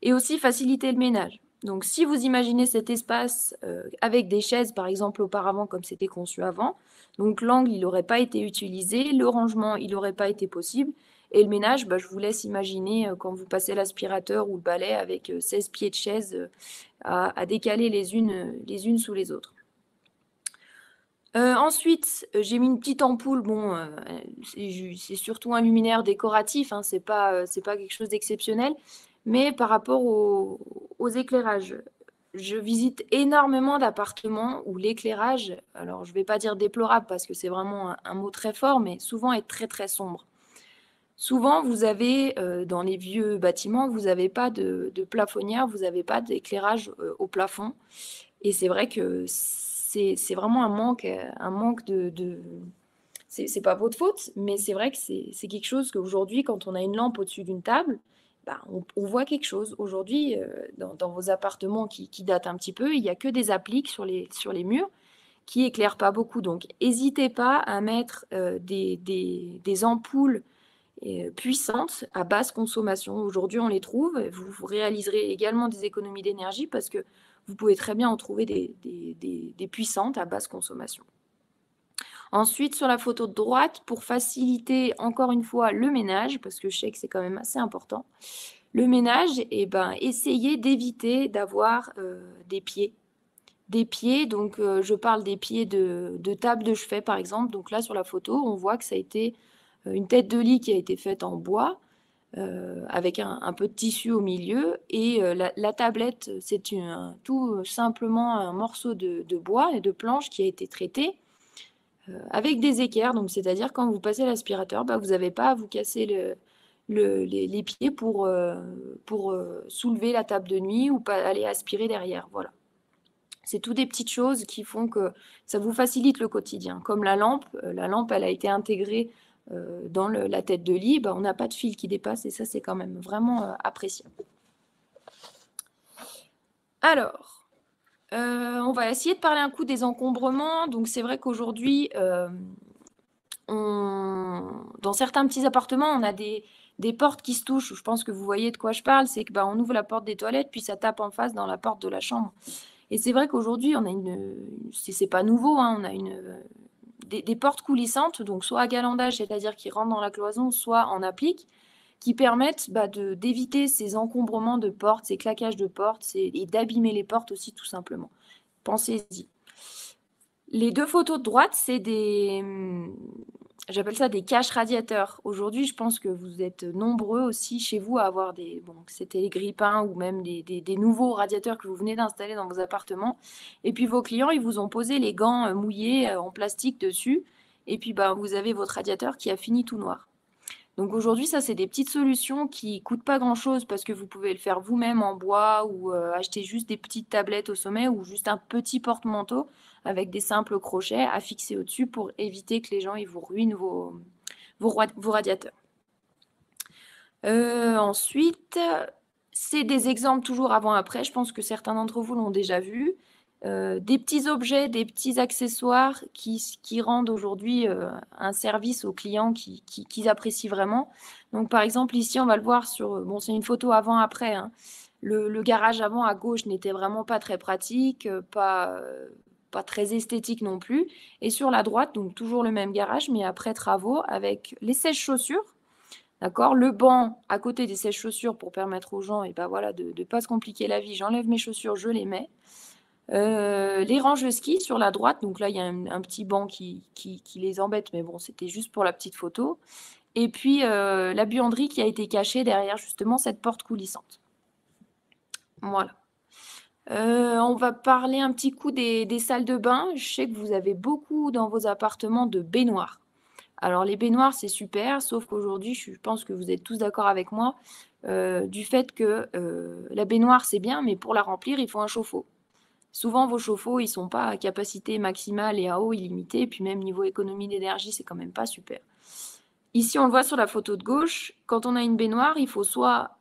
Et aussi faciliter le ménage. Donc, si vous imaginez cet espace avec des chaises, par exemple, auparavant, comme c'était conçu avant, donc l'angle, il n'aurait pas été utilisé, le rangement, il n'aurait pas été possible. Et le ménage, je vous laisse imaginer quand vous passez l'aspirateur ou le balai avec 16 pieds de chaise à décaler les unes sous les autres. Ensuite, j'ai mis une petite ampoule. Bon, c'est surtout un luminaire décoratif, hein, c'est pas quelque chose d'exceptionnel. Mais par rapport aux éclairages, je visite énormément d'appartements où l'éclairage, alors je ne vais pas dire déplorable parce que c'est vraiment un mot très fort, mais souvent est très très sombre. Souvent, vous avez, dans les vieux bâtiments, vous n'avez pas de plafonnière, vous n'avez pas d'éclairage au plafond. Et c'est vrai que c'est vraiment un manque de... C'est pas votre faute, mais c'est vrai que c'est quelque chose qu'aujourd'hui, quand on a une lampe au-dessus d'une table, on voit quelque chose. Aujourd'hui, dans vos appartements qui datent un petit peu, il n'y a que des appliques sur les murs qui n'éclairent pas beaucoup. Donc, n'hésitez pas à mettre des ampoules puissantes à basse consommation. Aujourd'hui, on les trouve. Vous réaliserez également des économies d'énergie parce que vous pouvez très bien en trouver des puissantes à basse consommation. Ensuite, sur la photo de droite, pour faciliter encore une fois le ménage, parce que je sais que c'est quand même assez important, le ménage, essayez d'éviter d'avoir des pieds. des pieds. Donc, je parle des pieds de table de chevet, par exemple. Donc là, sur la photo, on voit que ça a été une tête de lit qui a été faite en bois, avec un peu de tissu au milieu. Et la tablette, c'est tout simplement un morceau de bois et de planche qui a été traité avec des équerres. Donc, c'est-à-dire quand vous passez l'aspirateur, vous n'avez pas à vous casser les pieds pour soulever la table de nuit ou pas aller aspirer derrière. Voilà. C'est tout des petites choses qui font que ça vous facilite le quotidien. Comme la lampe, elle a été intégrée dans la tête de lit, on n'a pas de fil qui dépasse et ça, c'est quand même vraiment appréciable. Alors, on va essayer de parler un coup des encombrements. Donc, c'est vrai qu'aujourd'hui, dans certains petits appartements, on a des portes qui se touchent. Je pense que vous voyez de quoi je parle. C'est que on ouvre la porte des toilettes, puis ça tape en face dans la porte de la chambre. Et c'est vrai qu'aujourd'hui, on a c'est pas nouveau, hein, on a des portes coulissantes, donc soit à galandage, c'est-à-dire qui rentrent dans la cloison, soit en applique, qui permettent d'éviter ces encombrements de portes, ces claquages de portes, et d'abîmer les portes aussi, tout simplement. Pensez-y. Les deux photos de droite, c'est j'appelle ça des caches radiateurs. Aujourd'hui, je pense que vous êtes nombreux aussi chez vous à avoir c'était les grippins ou même des nouveaux radiateurs que vous venez d'installer dans vos appartements. Et puis vos clients, ils vous ont posé les gants mouillés en plastique dessus. Et puis vous avez votre radiateur qui a fini tout noir. Donc aujourd'hui, ça, c'est des petites solutions qui ne coûtent pas grand-chose parce que vous pouvez le faire vous-même en bois ou acheter juste des petites tablettes au sommet ou juste un petit porte-manteau avec des simples crochets à fixer au-dessus pour éviter que les gens ils vous ruinent vos radiateurs. Ensuite, c'est des exemples toujours avant-après. Je pense que certains d'entre vous l'ont déjà vu. Des petits objets, des petits accessoires qui rendent aujourd'hui un service aux clients qu'ils apprécient vraiment. Donc, par exemple, ici, on va le voir c'est une photo avant-après. Hein. Le garage avant à gauche n'était vraiment pas très pratique, pas très esthétique non plus. Et sur la droite, donc toujours le même garage, mais après travaux, avec les sèches-chaussures. D'accord, le banc à côté des sèches-chaussures pour permettre aux gens de ne pas se compliquer la vie. J'enlève mes chaussures, je les mets. Les ranges de ski sur la droite, donc là il y a un petit banc qui les embête, mais bon, c'était juste pour la petite photo. Et puis la buanderie qui a été cachée derrière justement cette porte coulissante. Voilà. On va parler un petit coup des salles de bain. Je sais que vous avez beaucoup dans vos appartements de baignoires. Alors les baignoires c'est super, sauf qu'aujourd'hui je pense que vous êtes tous d'accord avec moi du fait que la baignoire c'est bien, mais pour la remplir il faut un chauffe-eau. Souvent, vos chauffe-eau, ils ne sont pas à capacité maximale et à eau illimitée. Et puis même niveau économie d'énergie, c'est quand même pas super. Ici, on le voit sur la photo de gauche. Quand on a une baignoire, il faut soit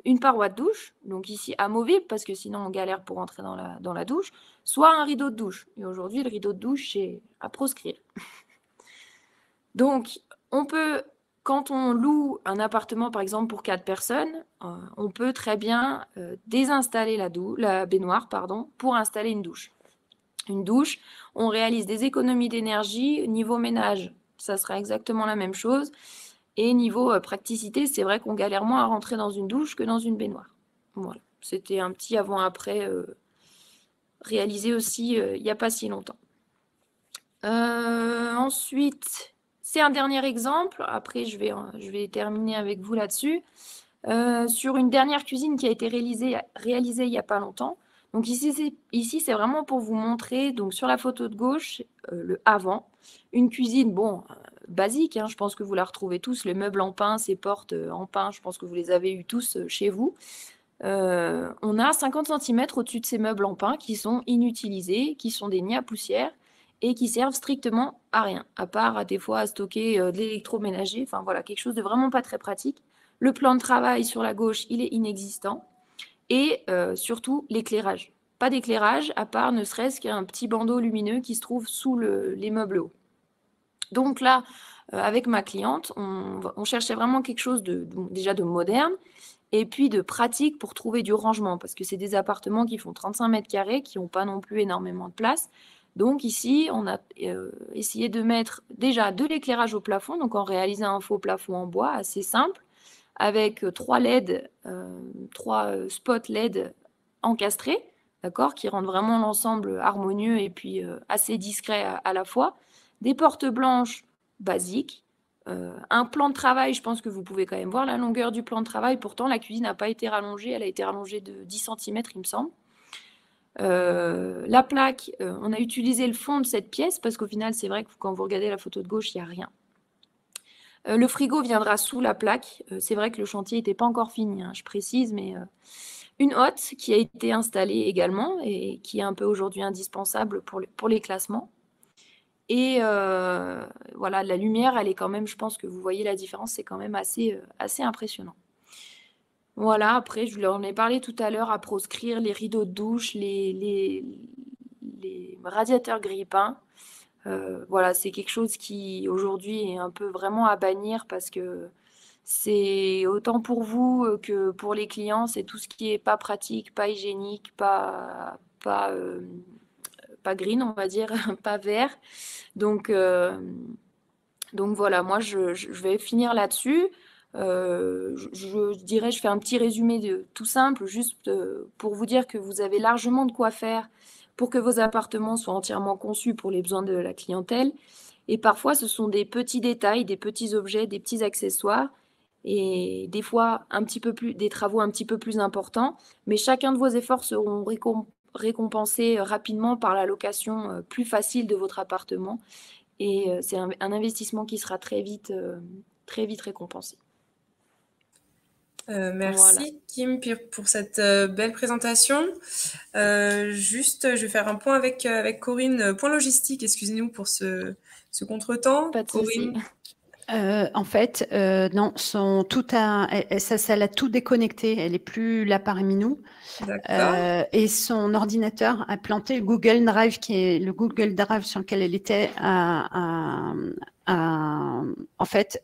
une paroi de douche, donc ici amovible, parce que sinon on galère pour entrer dans la douche, soit un rideau de douche. Et aujourd'hui, le rideau de douche, c'est à proscrire. Donc, on peut... Quand on loue un appartement, par exemple, pour 4 personnes, on peut très bien désinstaller la baignoire pour installer une douche. Une douche, on réalise des économies d'énergie. Niveau ménage, ça sera exactement la même chose. Et niveau praticité, c'est vrai qu'on galère moins à rentrer dans une douche que dans une baignoire. Voilà. C'était un petit avant-après réalisé aussi il n'y a pas si longtemps. Ensuite... C'est un dernier exemple, après je vais terminer avec vous là-dessus, sur une dernière cuisine qui a été réalisée il n'y a pas longtemps. Donc ici c'est vraiment pour vous montrer, donc sur la photo de gauche, le avant, une cuisine, basique, hein, je pense que vous la retrouvez tous, les meubles en pin, ces portes en pin, je pense que vous les avez eu tous chez vous. On a 50 cm au-dessus de ces meubles en pin qui sont inutilisés, qui sont des nids à poussière, et qui servent strictement à rien, à part des fois à stocker de l'électroménager, enfin voilà, quelque chose de vraiment pas très pratique. Le plan de travail sur la gauche, il est inexistant. Et surtout, l'éclairage. Pas d'éclairage, à part ne serait-ce qu'un petit bandeau lumineux qui se trouve sous les meubles hauts. Donc là, avec ma cliente, on cherchait vraiment quelque chose déjà de moderne, et puis de pratique pour trouver du rangement, parce que c'est des appartements qui font 35 mètres carrés, qui n'ont pas non plus énormément de place. Donc ici, on a essayé de mettre déjà de l'éclairage au plafond, donc en réalisant un faux plafond en bois assez simple, avec 3 spots LED encastrés, d'accord, qui rendent vraiment l'ensemble harmonieux et puis assez discret à la fois. Des portes blanches basiques. Un plan de travail, je pense que vous pouvez quand même voir la longueur du plan de travail. Pourtant, la cuisine n'a pas été rallongée. Elle a été rallongée de 10 cm, il me semble. La plaque, on a utilisé le fond de cette pièce parce qu'au final, c'est vrai que quand vous regardez la photo de gauche, il n'y a rien. Le frigo viendra sous la plaque. C'est vrai que le chantier n'était pas encore fini, hein, je précise, mais une hotte qui a été installée également et qui est un peu aujourd'hui indispensable pour les classements. Et voilà, la lumière, elle est quand même, je pense que vous voyez la différence, c'est quand même assez impressionnant. Voilà, après, je vous en ai parlé tout à l'heure, à proscrire les rideaux de douche, les radiateurs grille-pain. Voilà, c'est quelque chose qui, aujourd'hui, est un peu vraiment à bannir parce que c'est autant pour vous que pour les clients, c'est tout ce qui est pas pratique, pas hygiénique, pas green, on va dire, pas vert. Donc voilà, moi, je vais finir là-dessus. Je dirais, je fais un petit résumé tout simple, juste pour vous dire que vous avez largement de quoi faire pour que vos appartements soient entièrement conçus pour les besoins de la clientèle. Et parfois, ce sont des petits détails, des petits objets, des petits accessoires, et des fois des travaux un petit peu plus importants. Mais chacun de vos efforts seront récompensés rapidement par la location plus facile de votre appartement. Et c'est un investissement qui sera très vite récompensé. Merci voilà. Kim pour cette belle présentation. Juste, je vais faire un point avec Corinne, point logistique, excusez-nous pour ce contretemps. Pas de souci. En fait, non, ça l'a tout déconnecté. Elle n'est plus là parmi nous. Et son ordinateur a planté le Google Drive, qui est le Google Drive sur lequel elle était. En fait,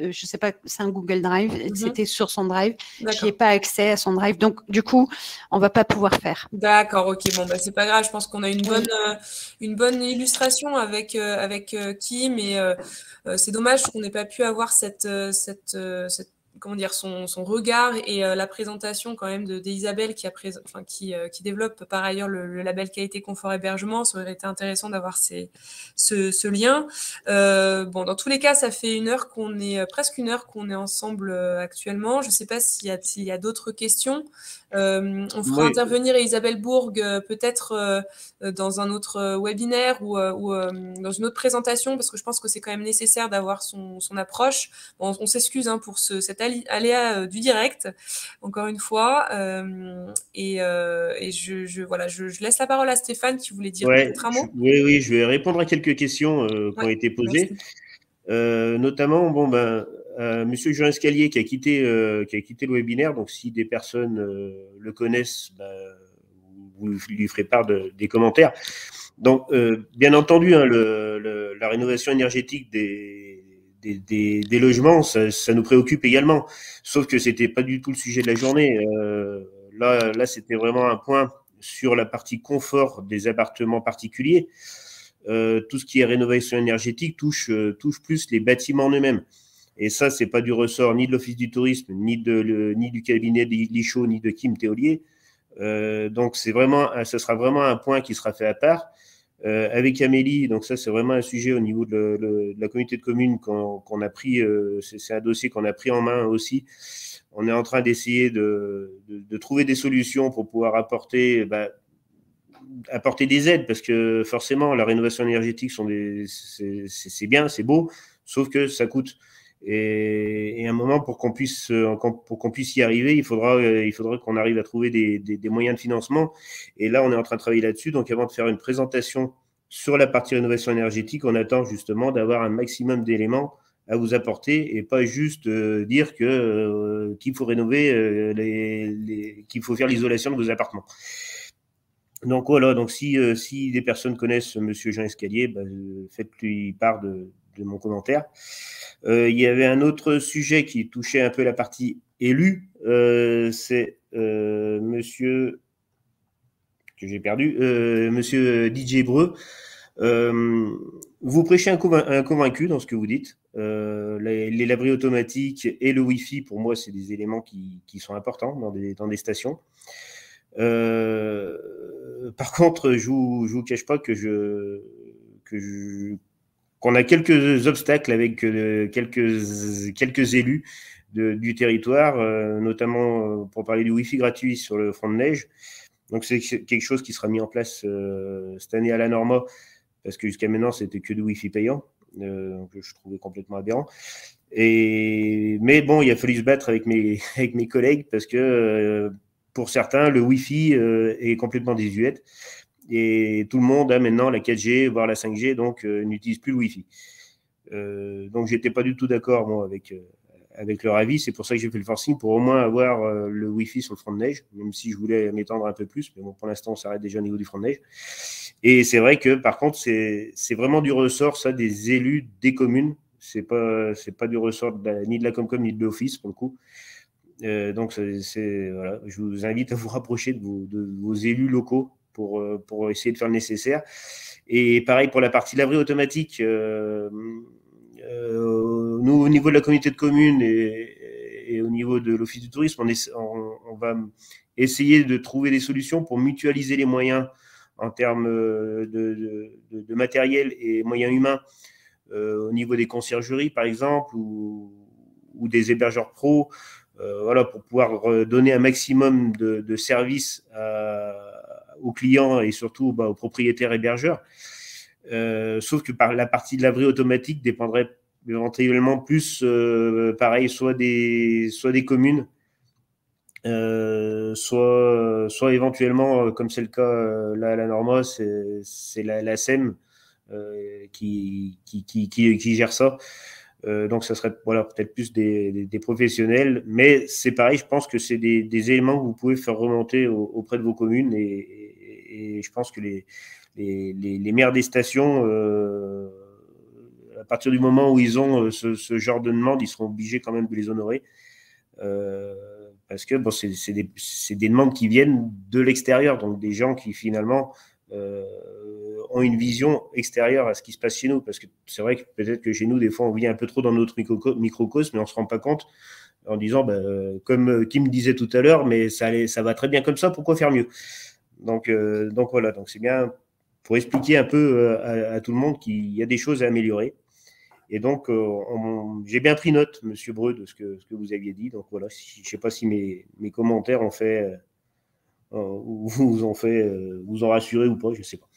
je ne sais pas, c'est un Google Drive. C'était sur son Drive. Je n'ai pas accès à son Drive. Donc, du coup, on ne va pas pouvoir faire. D'accord, ok. Bon, bah, c'est pas grave. Je pense qu'on a une bonne illustration avec Kim. Et c'est dommage qu'on n'ait pas pu avoir cette comment dire, son regard et la présentation quand même d'Isabelle qui développe par ailleurs le label qualité confort hébergement. Ça aurait été intéressant d'avoir ce lien. Bon, dans tous les cas, ça fait presque une heure qu'on est ensemble actuellement. Je ne sais pas s'il y a d'autres questions. On fera intervenir Isabelle Bourg peut-être dans un autre webinaire ou dans une autre présentation, parce que je pense que c'est quand même nécessaire d'avoir son approche. Bon, on s'excuse pour cet aléa du direct, encore une fois. Je laisse la parole à Stéphane qui voulait dire peut-être un mot. Oui, je vais répondre à quelques questions qui ont été posées. Notamment, Monsieur Jean Escalier qui a quitté le webinaire. Donc, si des personnes le connaissent, vous lui ferez part des commentaires. Donc, bien entendu, la rénovation énergétique des logements, ça nous préoccupe également. Sauf que c'était pas du tout le sujet de la journée. Là, c'était vraiment un point sur la partie confort des appartements particuliers. Tout ce qui est rénovation énergétique touche plus les bâtiments en eux-mêmes. Et ça, c'est pas du ressort ni de l'Office du tourisme, ni du cabinet d'Ichot, ni de Kim Théolier. Donc, ça sera vraiment un point qui sera fait à part. Avec Amélie, donc ça, c'est vraiment un sujet au niveau de la communauté de communes qu'on a pris. C'est un dossier qu'on a pris en main aussi. On est en train d'essayer de trouver des solutions pour pouvoir apporter des aides, parce que forcément, la rénovation énergétique, c'est bien, c'est beau, sauf que ça coûte. Et à un moment, pour qu'on puisse y arriver, il faudra qu'on arrive à trouver des moyens de financement. Et là, on est en train de travailler là-dessus. Donc, avant de faire une présentation sur la partie rénovation énergétique, on attend justement d'avoir un maximum d'éléments à vous apporter et pas juste dire qu'il faut rénover, qu'il faut faire l'isolation de vos appartements. Donc voilà, donc si des personnes connaissent Monsieur Jean Escalier, faites-lui part de mon commentaire. Il y avait un autre sujet qui touchait un peu la partie élue, c'est Monsieur que j'ai perdu, Monsieur Didier Breu. Vous prêchez un convaincu dans ce que vous dites. Les laveries automatiques et le Wi-Fi, pour moi, c'est des éléments qui sont importants dans des stations. Par contre, je vous cache pas que qu'on a quelques obstacles avec quelques élus du territoire, notamment pour parler du Wi-Fi gratuit sur le front de neige. Donc, c'est quelque chose qui sera mis en place cette année à la Norma, parce que jusqu'à maintenant, c'était que du Wi-Fi payant. Donc, je trouvais complètement aberrant. Mais bon, il a fallu se battre avec mes collègues, parce que pour certains, le Wi-Fi est complètement désuète. Et tout le monde a maintenant la 4G, voire la 5G, donc n'utilise plus le Wi-Fi. Donc, j'étais pas du tout d'accord, moi, avec leur avis. C'est pour ça que j'ai fait le forcing, pour au moins avoir le Wi-Fi sur le front de neige, même si je voulais m'étendre un peu plus. Mais bon, pour l'instant, on s'arrête déjà au niveau du front de neige. Et c'est vrai que, par contre, c'est vraiment du ressort, ça, des élus des communes. C'est pas du ressort ni de la Comcom, ni de l'Office, pour le coup. Donc, voilà, je vous invite à vous rapprocher de vos élus locaux pour essayer de faire le nécessaire. Et pareil pour la partie laverie automatique, nous, au niveau de la communauté de communes et au niveau de l'Office du tourisme, on va essayer de trouver des solutions pour mutualiser les moyens en termes de matériel et moyens humains au niveau des conciergeries, par exemple, ou des hébergeurs pros, voilà, pour pouvoir donner un maximum de services aux clients et surtout aux propriétaires hébergeurs. Sauf que la partie de laverie automatique dépendrait éventuellement plus, pareil, soit des communes, soit éventuellement, comme c'est le cas là à la Norma, c'est la SEM qui gère ça. Donc, ça serait voilà, peut-être plus des professionnels, mais c'est pareil, je pense que c'est des éléments que vous pouvez faire remonter auprès de vos communes et je pense que les maires des stations, à partir du moment où ils ont ce genre de demande, ils seront obligés quand même de les honorer. Parce que bon, c'est des demandes qui viennent de l'extérieur, donc des gens qui finalement ont une vision extérieure à ce qui se passe chez nous. Parce que c'est vrai que peut-être que chez nous, des fois, on vit un peu trop dans notre microcosme, mais on ne se rend pas compte en disant, comme Kim disait tout à l'heure, mais ça va très bien comme ça, pourquoi faire mieux? Donc voilà, donc c'est bien pour expliquer un peu à tout le monde qu'il y a des choses à améliorer. Et donc, j'ai bien pris note, Monsieur Breu, de ce que vous aviez dit. Donc voilà, je ne sais pas si mes commentaires ont fait, vous ont rassuré ou pas, je ne sais pas.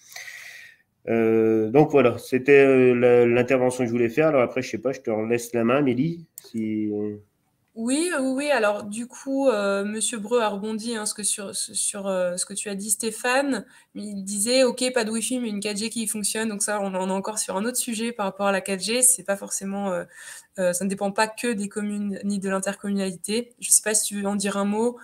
Donc voilà, c'était l'intervention que je voulais faire. Alors après, je ne sais pas, je te laisse la main, Amélie. Oui. Alors du coup, Monsieur Breu a rebondi sur ce que tu as dit, Stéphane. Il disait, ok, pas de Wi-Fi, mais une 4G qui fonctionne. Donc ça, on en est encore sur un autre sujet par rapport à la 4G. C'est pas forcément, ça ne dépend pas que des communes ni de l'intercommunalité. Je sais pas si tu veux en dire un mot.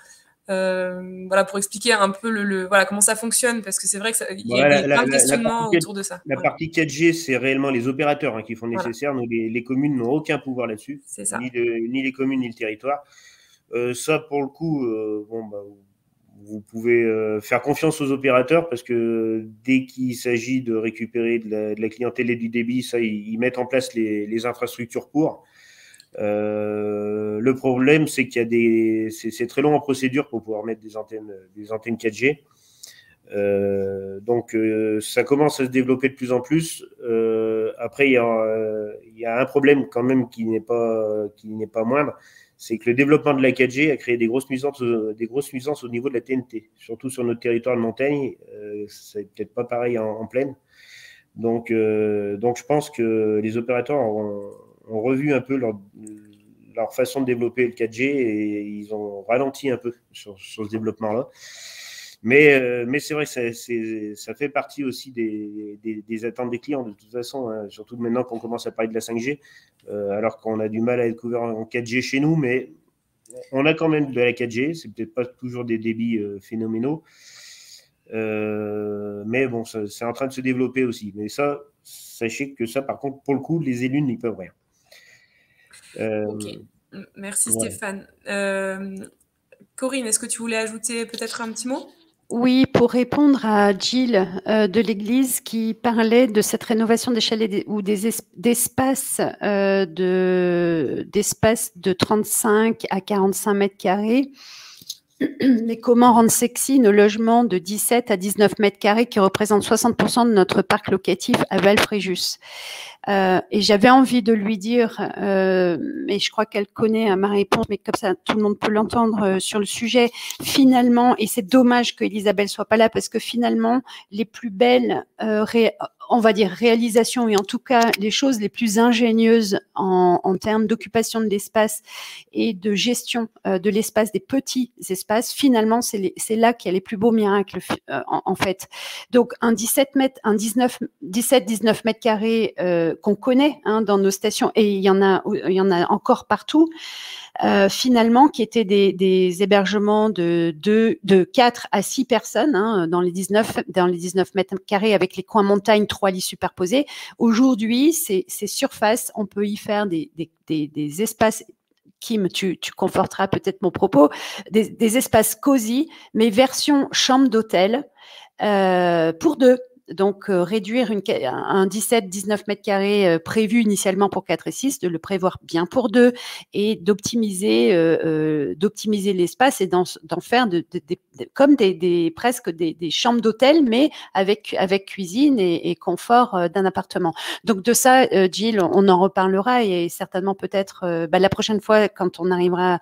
Voilà, pour expliquer un peu voilà, comment ça fonctionne, parce que c'est vrai qu'il y a plein de questionnements autour de ça. La partie 4G, c'est réellement les opérateurs qui font le nécessaire. Nous, les communes n'ont aucun pouvoir là-dessus, ni les communes, ni le territoire. Ça, pour le coup, vous pouvez faire confiance aux opérateurs, parce que dès qu'il s'agit de récupérer de la clientèle et du débit, ça, ils mettent en place les infrastructures pour. Le problème, c'est qu'il c'est très long en procédure pour pouvoir mettre des antennes 4G. Donc, ça commence à se développer de plus en plus. Après, il y a un problème quand même qui n'est pas moindre, c'est que le développement de la 4G a créé des grosses nuisances au niveau de la TNT, surtout sur notre territoire de montagne. C'est peut-être pas pareil en plaine. Donc, je pense que les opérateurs ont revu un peu leur façon de développer le 4G et ils ont ralenti un peu sur ce développement-là. Mais c'est vrai que ça fait partie aussi des attentes des clients de toute façon, hein, surtout maintenant qu'on commence à parler de la 5G, alors qu'on a du mal à être couvert en 4G chez nous, mais on a quand même de la 4G, c'est peut-être pas toujours des débits phénoménaux, mais bon, c'est en train de se développer aussi. Mais ça, sachez que ça, par contre, pour le coup, les élus n'y peuvent rien. Ok, merci voilà. Stéphane. Corinne, est-ce que tu voulais ajouter peut-être un petit mot ? Oui, pour répondre à Gilles de l'Église qui parlait de cette rénovation des chalets ou d'espaces de 35 à 45 mètres carrés. Mais comment rendre sexy nos logements de 17 à 19 mètres carrés qui représentent 60% de notre parc locatif à Val-Fréjus? Et j'avais envie de lui dire, mais je crois qu'elle connaît ma réponse, mais comme ça tout le monde peut l'entendre sur le sujet, finalement, et c'est dommage qu'Elisabeth soit pas là, parce que finalement, les plus belles, on va dire, réalisations, et en tout cas les choses les plus ingénieuses en termes d'occupation de l'espace et de gestion de l'espace, des petits espaces, finalement, c'est là qu'il y a les plus beaux miracles, en fait. Donc, un 17, 19 mètres carrés qu'on connaît dans nos stations, et il y en a encore partout, finalement, qui étaient des hébergements de 4 à 6 personnes dans les 19 mètres carrés avec les coins montagne, 3 lits superposés. Aujourd'hui, ces surfaces, on peut y faire des espaces. Kim, tu conforteras peut-être mon propos, des espaces cosy, mais version chambre d'hôtel pour 2. Donc, réduire un 17-19 mètres carrés prévu initialement pour 4 et 6, de le prévoir bien pour 2 et d'optimiser l'espace et d'en faire comme presque des chambres d'hôtel, mais avec cuisine et confort d'un appartement. Donc, de ça, Gilles, on en reparlera et certainement peut-être la prochaine fois quand on arrivera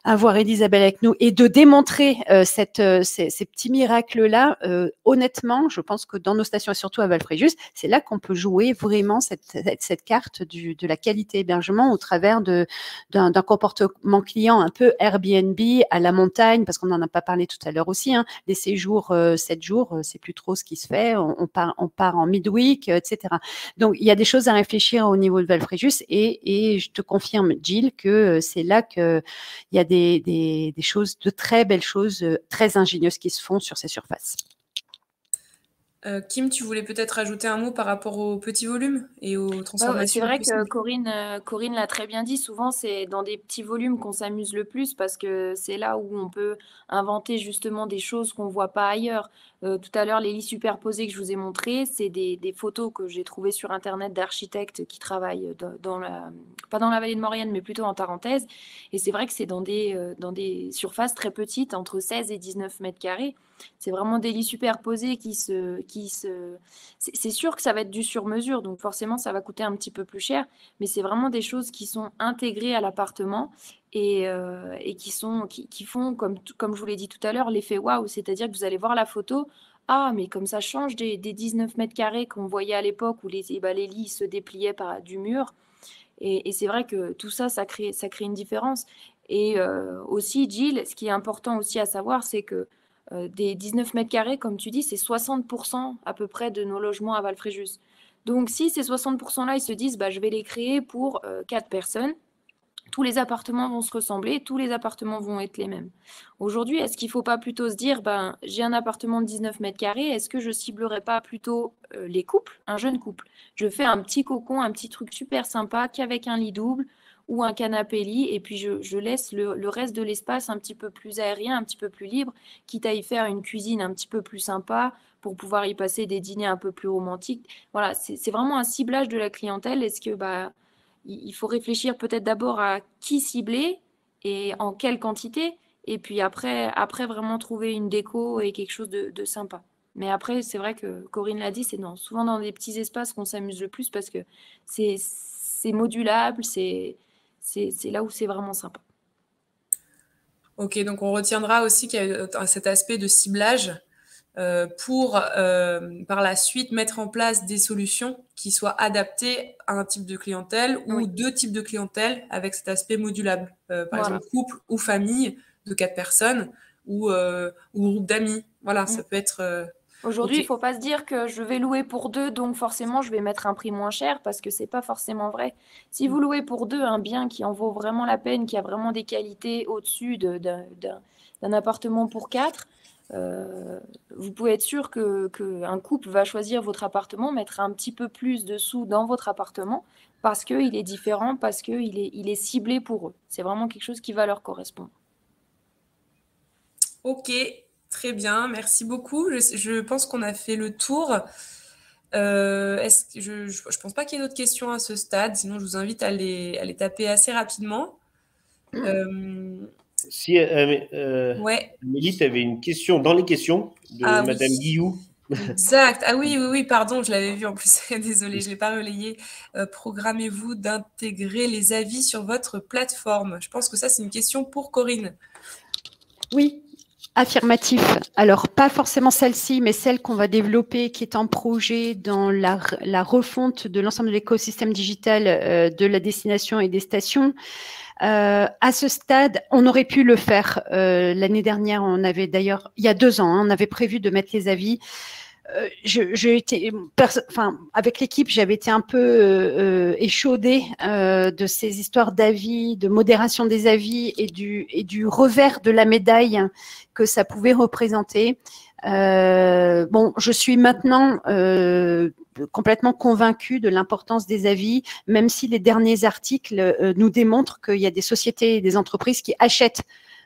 à voir Elisabeth avec nous et de démontrer ces petits miracles-là. Honnêtement, je pense que dans nos stations et surtout à Val-Fréjus, c'est là qu'on peut jouer vraiment cette carte de la qualité hébergement au travers d'un comportement client un peu Airbnb à la montagne, parce qu'on n'en a pas parlé tout à l'heure aussi. Les séjours 7 jours, c'est plus trop ce qui se fait. On part en midweek, etc. Donc, il y a des choses à réfléchir au niveau de Val-Fréjus et je te confirme, Gilles, que c'est là qu'il y a des choses, de très belles choses, très ingénieuses qui se font sur ces surfaces. Kim, tu voulais peut-être ajouter un mot par rapport au petit volume et aux transformations? C'est vrai que Corinne l'a très bien dit, souvent c'est dans des petits volumes qu'on s'amuse le plus parce que c'est là où on peut inventer justement des choses qu'on ne voit pas ailleurs. Tout à l'heure, les lits superposés que je vous ai montrés, c'est des photos que j'ai trouvées sur Internet d'architectes qui travaillent pas dans la vallée de Maurienne, mais plutôt en Tarentaise. Et c'est vrai que c'est dans des surfaces très petites, entre 16 et 19 mètres carrés. C'est vraiment des lits superposés c'est sûr que ça va être du sur-mesure, donc forcément ça va coûter un petit peu plus cher, mais c'est vraiment des choses qui sont intégrées à l'appartement et qui font, comme je vous l'ai dit tout à l'heure, l'effet waouh, c'est-à-dire que vous allez voir la photo, ah mais comme ça change des 19 mètres carrés qu'on voyait à l'époque où les lits se dépliaient du mur, et c'est vrai que tout ça, ça crée une différence. Et aussi, Gilles, ce qui est important aussi à savoir, c'est que des 19 mètres carrés, comme tu dis, c'est 60% à peu près de nos logements à Val-Fréjus. Donc, si ces 60%-là, ils se disent, je vais les créer pour 4 personnes, tous les appartements vont se ressembler, tous les appartements vont être les mêmes. Aujourd'hui, est-ce qu'il ne faut pas plutôt se dire, j'ai un appartement de 19 mètres carrés, est-ce que je ciblerais pas plutôt les couples, un jeune couple? Je fais un petit cocon, un petit truc super sympa qu'avec un lit double ou un canapé-lit, et puis je laisse le reste de l'espace un petit peu plus aérien, un petit peu plus libre, quitte à y faire une cuisine un petit peu plus sympa pour pouvoir y passer des dîners un peu plus romantiques. Voilà, c'est vraiment un ciblage de la clientèle. Est-ce que il faut réfléchir peut-être d'abord à qui cibler et en quelle quantité, et puis après vraiment trouver une déco et quelque chose de sympa. Mais après, c'est vrai que Corinne l'a dit, c'est souvent dans des petits espaces qu'on s'amuse le plus parce que c'est modulable, c'est là où c'est vraiment sympa. Ok, donc on retiendra aussi qu'il y a cet aspect de ciblage pour par la suite mettre en place des solutions qui soient adaptées à un type de clientèle ou deux types de clientèle avec cet aspect modulable. Par exemple, couple ou famille de 4 personnes ou groupe d'amis. Voilà, ça peut être... Aujourd'hui, il ne faut pas se dire que je vais louer pour 2, donc forcément, je vais mettre un prix moins cher parce que ce n'est pas forcément vrai. Si vous louez pour 2 un bien qui en vaut vraiment la peine, qui a vraiment des qualités au-dessus d'un appartement pour 4, vous pouvez être sûr qu'un couple va choisir votre appartement, mettre un petit peu plus de sous dans votre appartement parce qu'il est différent, parce qu'il est ciblé pour eux. C'est vraiment quelque chose qui va leur correspondre. Ok. Très bien, merci beaucoup. Je pense qu'on a fait le tour. Je ne pense pas qu'il y ait d'autres questions à ce stade, sinon je vous invite à les taper assez rapidement. Si Amélie, tu avais une question dans les questions de Madame Guillou. Exact. Ah oui, pardon, je l'avais vu en plus. Désolée, je ne l'ai pas relayé. Programmez-vous d'intégrer les avis sur votre plateforme? Je pense que ça, c'est une question pour Corinne. Oui, affirmatif. Alors, pas forcément celle-ci, mais celle qu'on va développer, qui est en projet dans la refonte de l'ensemble de l'écosystème digital de la destination et des stations. À ce stade, on aurait pu le faire l'année dernière. On avait d'ailleurs, il y a 2 ans, on avait prévu de mettre les avis. Avec l'équipe, j'avais été un peu échaudée de ces histoires d'avis, de modération des avis et du revers de la médaille que ça pouvait représenter. Je suis maintenant complètement convaincue de l'importance des avis, même si les derniers articles nous démontrent qu'il y a des sociétés et des entreprises qui achètent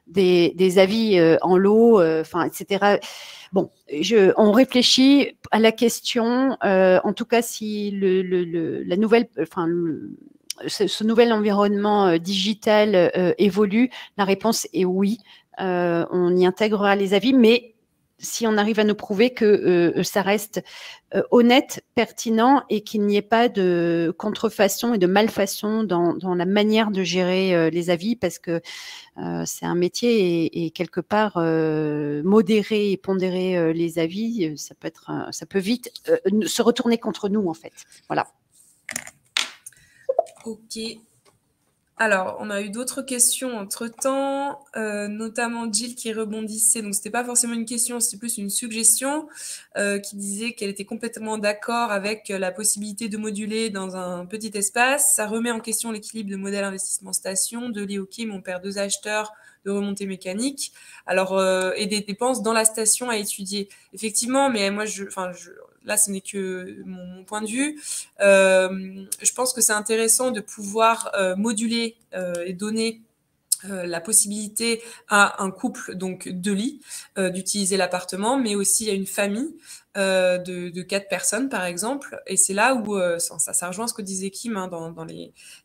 des avis en lot, etc. Bon, on réfléchit à la question. En tout cas, si ce nouvel environnement digital évolue, la réponse est oui. On y intégrera les avis, mais si on arrive à nous prouver que ça reste honnête, pertinent et qu'il n'y ait pas de contrefaçon et de malfaçon dans la manière de gérer les avis, parce que c'est un métier et quelque part modérer et pondérer les avis, ça peut vite se retourner contre nous en fait. Voilà. Ok. Alors, on a eu d'autres questions entre-temps, notamment Jill qui rebondissait. Donc, ce n'était pas forcément une question, c'était plus une suggestion qui disait qu'elle était complètement d'accord avec la possibilité de moduler dans un petit espace. Ça remet en question l'équilibre de modèle investissement station, de l'IOK, mon père 2 acheteurs, de remontée mécanique, alors, et des dépenses dans la station à étudier. Effectivement, mais moi, là, ce n'est que mon point de vue. Je pense que c'est intéressant de pouvoir moduler et donner la possibilité à un couple, donc 2 lits, d'utiliser l'appartement, mais aussi à une famille de 4 personnes, par exemple. Et c'est là où ça rejoint ce que disait Kim dans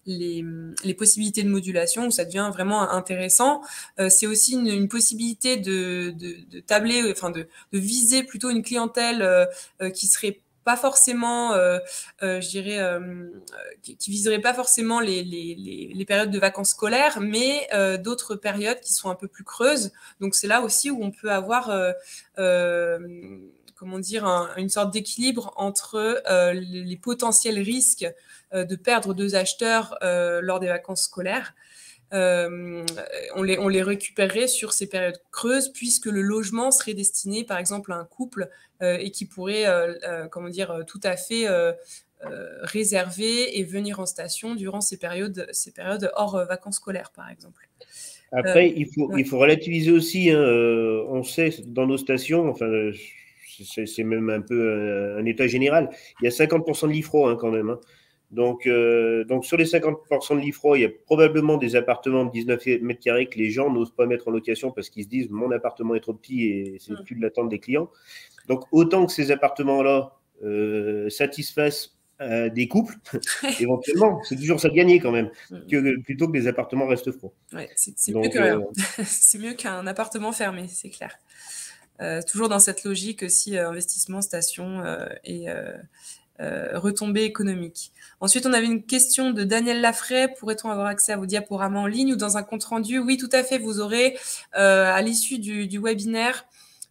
les possibilités de modulation, où ça devient vraiment intéressant. C'est aussi une possibilité de tabler, de viser plutôt une clientèle qui serait pas forcément, je dirais, qui viserait pas forcément les périodes de vacances scolaires, mais d'autres périodes qui sont un peu plus creuses. Donc c'est là aussi où on peut avoir, comment dire, une sorte d'équilibre entre les potentiels risques de perdre 2 acheteurs lors des vacances scolaires. On les récupérerait sur ces périodes creuses, puisque le logement serait destiné, par exemple, à un couple et qui pourrait, tout à fait réserver et venir en station durant ces périodes hors vacances scolaires, par exemple. Après, il faut relativiser aussi. On sait dans nos stations, enfin, c'est même un peu un état général. Il y a 50% de l'IFRO quand même. Donc, sur les 50% de l'IFRO, il y a probablement des appartements de 19 mètres carrés que les gens n'osent pas mettre en location parce qu'ils se disent « mon appartement est trop petit et c'est plus de l'attente des clients ». Donc, autant que ces appartements-là satisfassent des couples, éventuellement, c'est toujours ça de gagner quand même, plutôt que des appartements restent froids. Ouais, c'est mieux que rien. C'est mieux qu'un appartement fermé, c'est clair. Toujours dans cette logique aussi, investissement, station et retombées économiques. Ensuite, on avait une question de Daniel Laffray. Pourrait-on avoir accès à vos diaporamas en ligne ou dans un compte-rendu? Oui, tout à fait. Vous aurez, à l'issue du webinaire,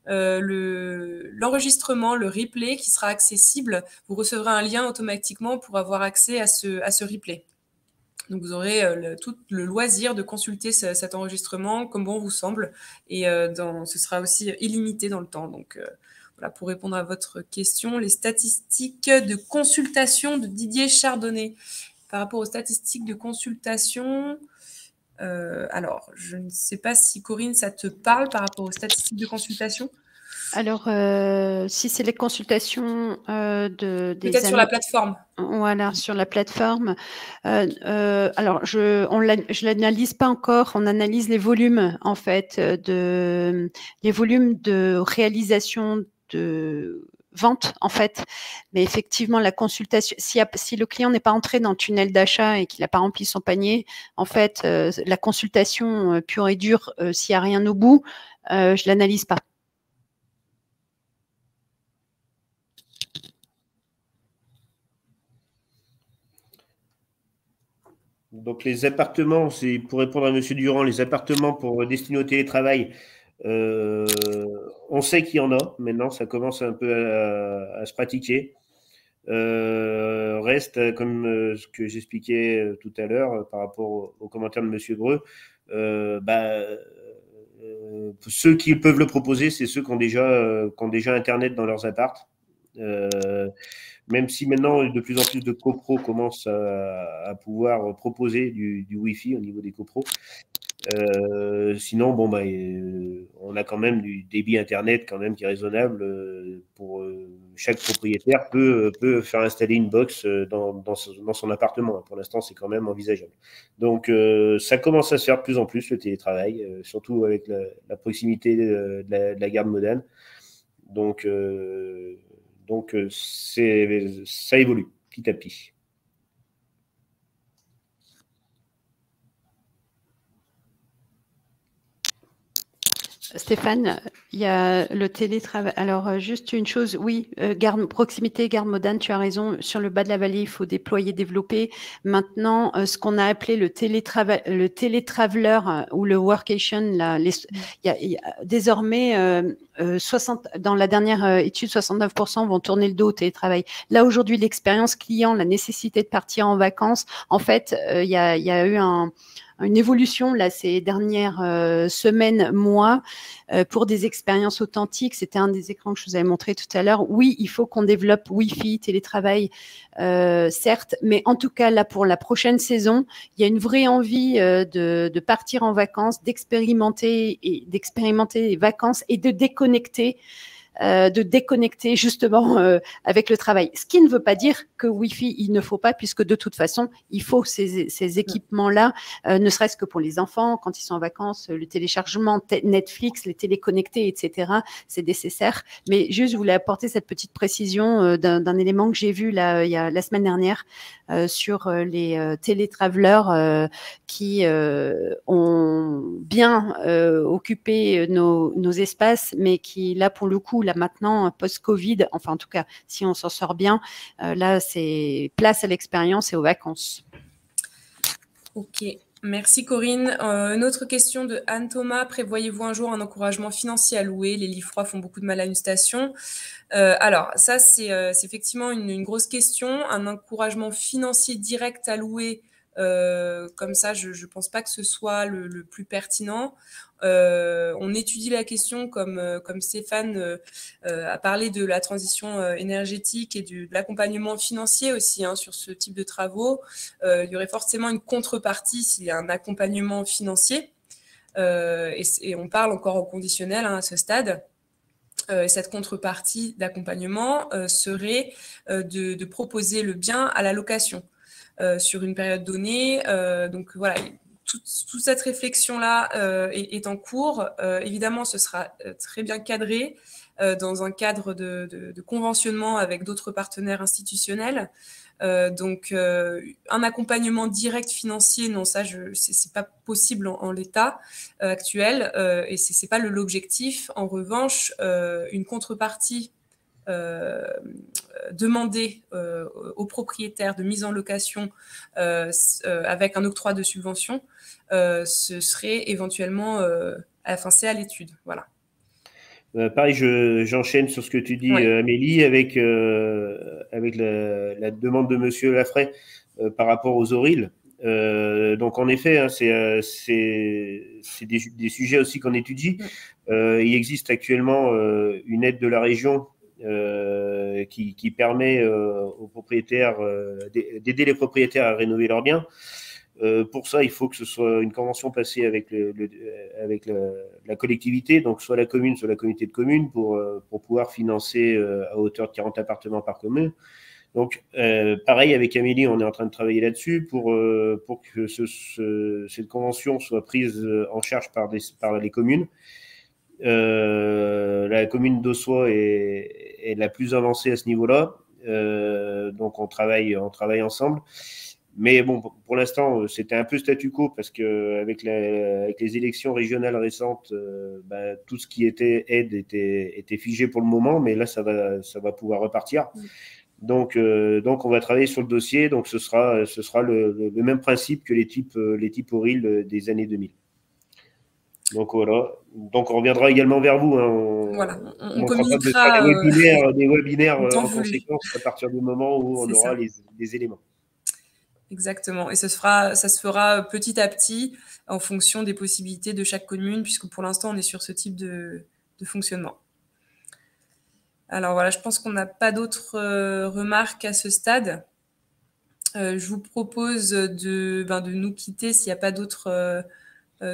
l'enregistrement, le replay qui sera accessible. Vous recevrez un lien automatiquement pour avoir accès à ce replay. Donc, vous aurez tout le loisir de consulter cet enregistrement comme bon vous semble. Et ce sera aussi illimité dans le temps. Donc, voilà, pour répondre à votre question, les statistiques de consultation de Didier Chardonnay. Par rapport aux statistiques de consultation, alors, je ne sais pas si Corinne, ça te parle par rapport aux statistiques de consultation? Alors, si c'est les consultations peut-être sur la plateforme. Voilà, sur la plateforme. Alors, je l'analyse pas encore. On analyse les volumes, en fait, les volumes de réalisation vente en fait. Mais effectivement, la consultation, si le client n'est pas entré dans le tunnel d'achat et qu'il n'a pas rempli son panier, en fait, la consultation pure et dure, s'il n'y a rien au bout, je l'analyse pas. Donc les appartements, c'est pour répondre à Monsieur Durand, les appartements pour destinés au télétravail, on sait qu'il y en a maintenant, ça commence un peu à se pratiquer. Reste, comme ce que j'expliquais tout à l'heure par rapport aux commentaires de Monsieur Breu, ceux qui peuvent le proposer, c'est ceux qui ont déjà Internet dans leurs apparts. Même si maintenant, de plus en plus de copros commencent à pouvoir proposer du Wi-Fi au niveau des copros. Sinon, on a quand même du débit Internet quand même qui est raisonnable. Pour chaque propriétaire peut faire installer une box dans son appartement. Pour l'instant, c'est quand même envisageable. Donc, ça commence à se faire de plus en plus, le télétravail, surtout avec la proximité de la gare de Modane. Donc ça évolue petit à petit. Stéphane, il y a le télétravail. Alors, juste une chose, oui, proximité, gare Modane, tu as raison. Sur le bas de la vallée, il faut déployer, développer. Maintenant, ce qu'on a appelé le télétraveler ou le workation, là, il y a désormais 60, dans la dernière étude, 69% vont tourner le dos au télétravail. Là, aujourd'hui, l'expérience client, la nécessité de partir en vacances, en fait, il y a eu une évolution là ces dernières semaines, mois, pour des expériences authentiques. C'était un des écrans que je vous avais montré tout à l'heure. Oui, il faut qu'on développe Wi-Fi, télétravail, certes, mais en tout cas là pour la prochaine saison, il y a une vraie envie de partir en vacances, d'expérimenter les vacances et de déconnecter justement avec le travail. Ce qui ne veut pas dire que Wi-Fi, il ne faut pas, puisque de toute façon, il faut ces équipements-là, ne serait-ce que pour les enfants, quand ils sont en vacances, le téléchargement, Netflix, les téléconnectés, etc., c'est nécessaire. Mais juste, je voulais apporter cette petite précision d'un élément que j'ai vu là, il y a la semaine dernière sur les télétravelers qui ont bien occupé nos espaces, mais qui, là, pour le coup, là maintenant, post-Covid, enfin en tout cas, si on s'en sort bien, là, c'est place à l'expérience et aux vacances. Ok, merci Corinne. Une autre question de Anne Thomas. Prévoyez-vous un jour un encouragement financier à louer? Les lits froids font beaucoup de mal à une station. Alors, ça, c'est effectivement une grosse question. Un encouragement financier direct à louer, comme ça, je ne pense pas que ce soit le plus pertinent. On étudie la question comme Stéphane a parlé de la transition énergétique et de l'accompagnement financier aussi sur ce type de travaux. Il y aurait forcément une contrepartie s'il y a un accompagnement financier. Et on parle encore au conditionnel à ce stade. Cette contrepartie d'accompagnement serait de proposer le bien à la location sur une période donnée. Donc voilà, toute cette réflexion-là est en cours. Évidemment, ce sera très bien cadré dans un cadre de conventionnement avec d'autres partenaires institutionnels. Donc, un accompagnement direct financier, non, ça, c'est pas possible en l'état actuel et c'est pas l'objectif. En revanche, une contrepartie demandée aux propriétaires de mise en location avec un octroi de subvention, ce serait éventuellement, c'est à l'étude, voilà. Pareil, j'enchaîne sur ce que tu dis, ouais. Amélie, avec la demande de Monsieur Laffray par rapport aux ORIL. Donc, en effet, c'est des sujets aussi qu'on étudie. Il existe actuellement une aide de la région qui permet aux propriétaires d'aider les propriétaires à rénover leurs biens. Pour ça, il faut que ce soit une convention passée avec la collectivité, donc soit la commune, soit la communauté de communes, pour pouvoir financer à hauteur de 40 appartements par commune. Donc, pareil, avec Amélie, on est en train de travailler là-dessus pour que cette convention soit prise en charge par les communes. La commune d'Aussois est la plus avancée à ce niveau-là. Donc, on travaille ensemble. Mais bon, pour l'instant, c'était un peu statu quo parce qu'avec les élections régionales récentes, tout ce qui était aide était figé pour le moment, mais là, ça va pouvoir repartir. Donc, on va travailler sur le dossier. Donc, ce sera le même principe que les types ORIL des années 2000. Donc, voilà. Donc, on reviendra également vers vous. Voilà, on communiquera des webinaires en conséquence à partir du moment où on aura les éléments. Exactement. Et ça se fera petit à petit en fonction des possibilités de chaque commune, puisque pour l'instant, on est sur ce type de fonctionnement. Alors voilà, je pense qu'on n'a pas d'autres remarques à ce stade. Je vous propose de nous quitter s'il n'y a pas d'autres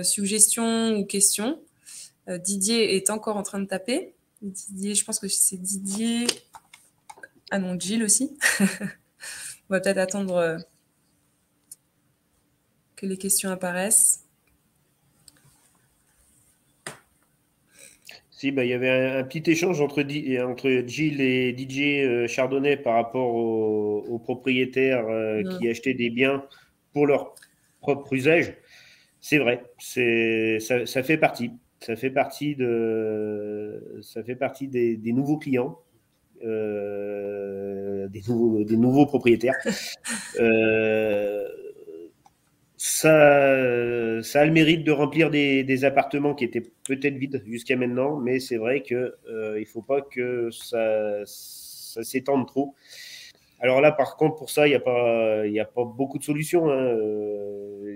suggestions ou questions. Didier est encore en train de taper. Didier, je pense que c'est Didier. Ah non, Gilles aussi. On va peut-être attendre que les questions apparaissent. Si, il y avait un petit échange entre Gilles et DJ Chardonnay par rapport aux propriétaires qui achetaient des biens pour leur propre usage. C'est vrai, ça fait partie. Ça fait partie des nouveaux clients, des nouveaux propriétaires. Ça a le mérite de remplir des appartements qui étaient peut-être vides jusqu'à maintenant, mais c'est vrai qu'il ne faut pas que ça s'étende trop. Alors là, par contre, pour ça, il n'y a pas beaucoup de solutions. Hein.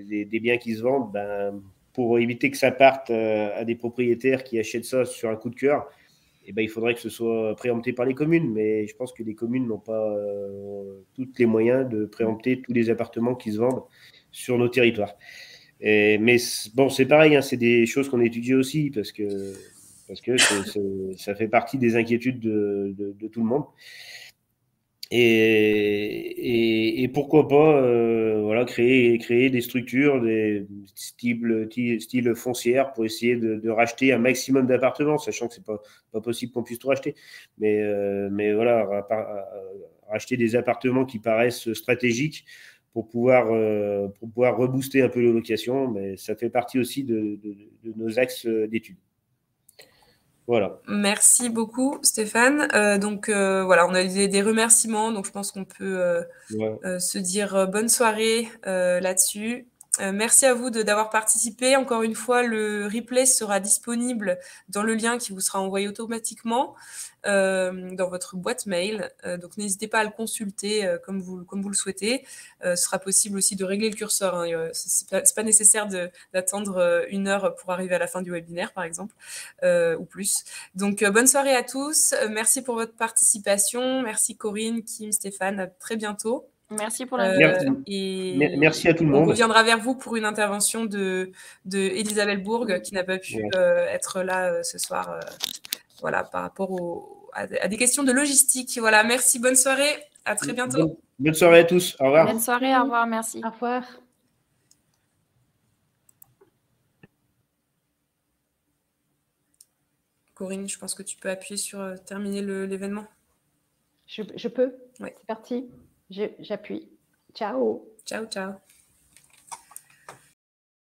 Des biens qui se vendent, pour éviter que ça parte à des propriétaires qui achètent ça sur un coup de cœur, il faudrait que ce soit préempté par les communes. Mais je pense que les communes n'ont pas tous les moyens de préempter tous les appartements qui se vendent sur nos territoires. Mais bon, c'est pareil, hein, c'est des choses qu'on étudie aussi parce que ça fait partie des inquiétudes de tout le monde. Et pourquoi pas créer des structures, des style foncière pour essayer de racheter un maximum d'appartements, sachant que c'est pas possible qu'on puisse tout racheter. Mais voilà, racheter des appartements qui paraissent stratégiques pour pouvoir rebooster un peu les locations, mais ça fait partie aussi de nos axes d'études. Voilà. Merci beaucoup, Stéphane. Voilà, on a des remerciements, donc je pense qu'on peut se dire bonne soirée là-dessus. Merci à vous d'avoir participé. Encore une fois, le replay sera disponible dans le lien qui vous sera envoyé automatiquement dans votre boîte mail. Donc, n'hésitez pas à le consulter comme vous le souhaitez. Ce sera possible aussi de régler le curseur. Hein. C'est pas nécessaire d'attendre 1 heure pour arriver à la fin du webinaire, par exemple, ou plus. Donc, bonne soirée à tous. Merci pour votre participation. Merci Corinne, Kim, Stéphane. À très bientôt. Merci pour l'invitation. Merci à tout le monde. On reviendra vers vous pour une intervention de Elisabeth Bourg qui n'a pas pu être là ce soir. Voilà, par rapport à des questions de logistique. Voilà, merci, bonne soirée, à très bientôt. Bonne soirée à tous, au revoir. Bonne soirée, au revoir, merci. Au revoir. Corinne, je pense que tu peux appuyer sur terminer l'événement. Je peux? Oui. C'est parti. J'appuie. Ciao. Ciao, ciao.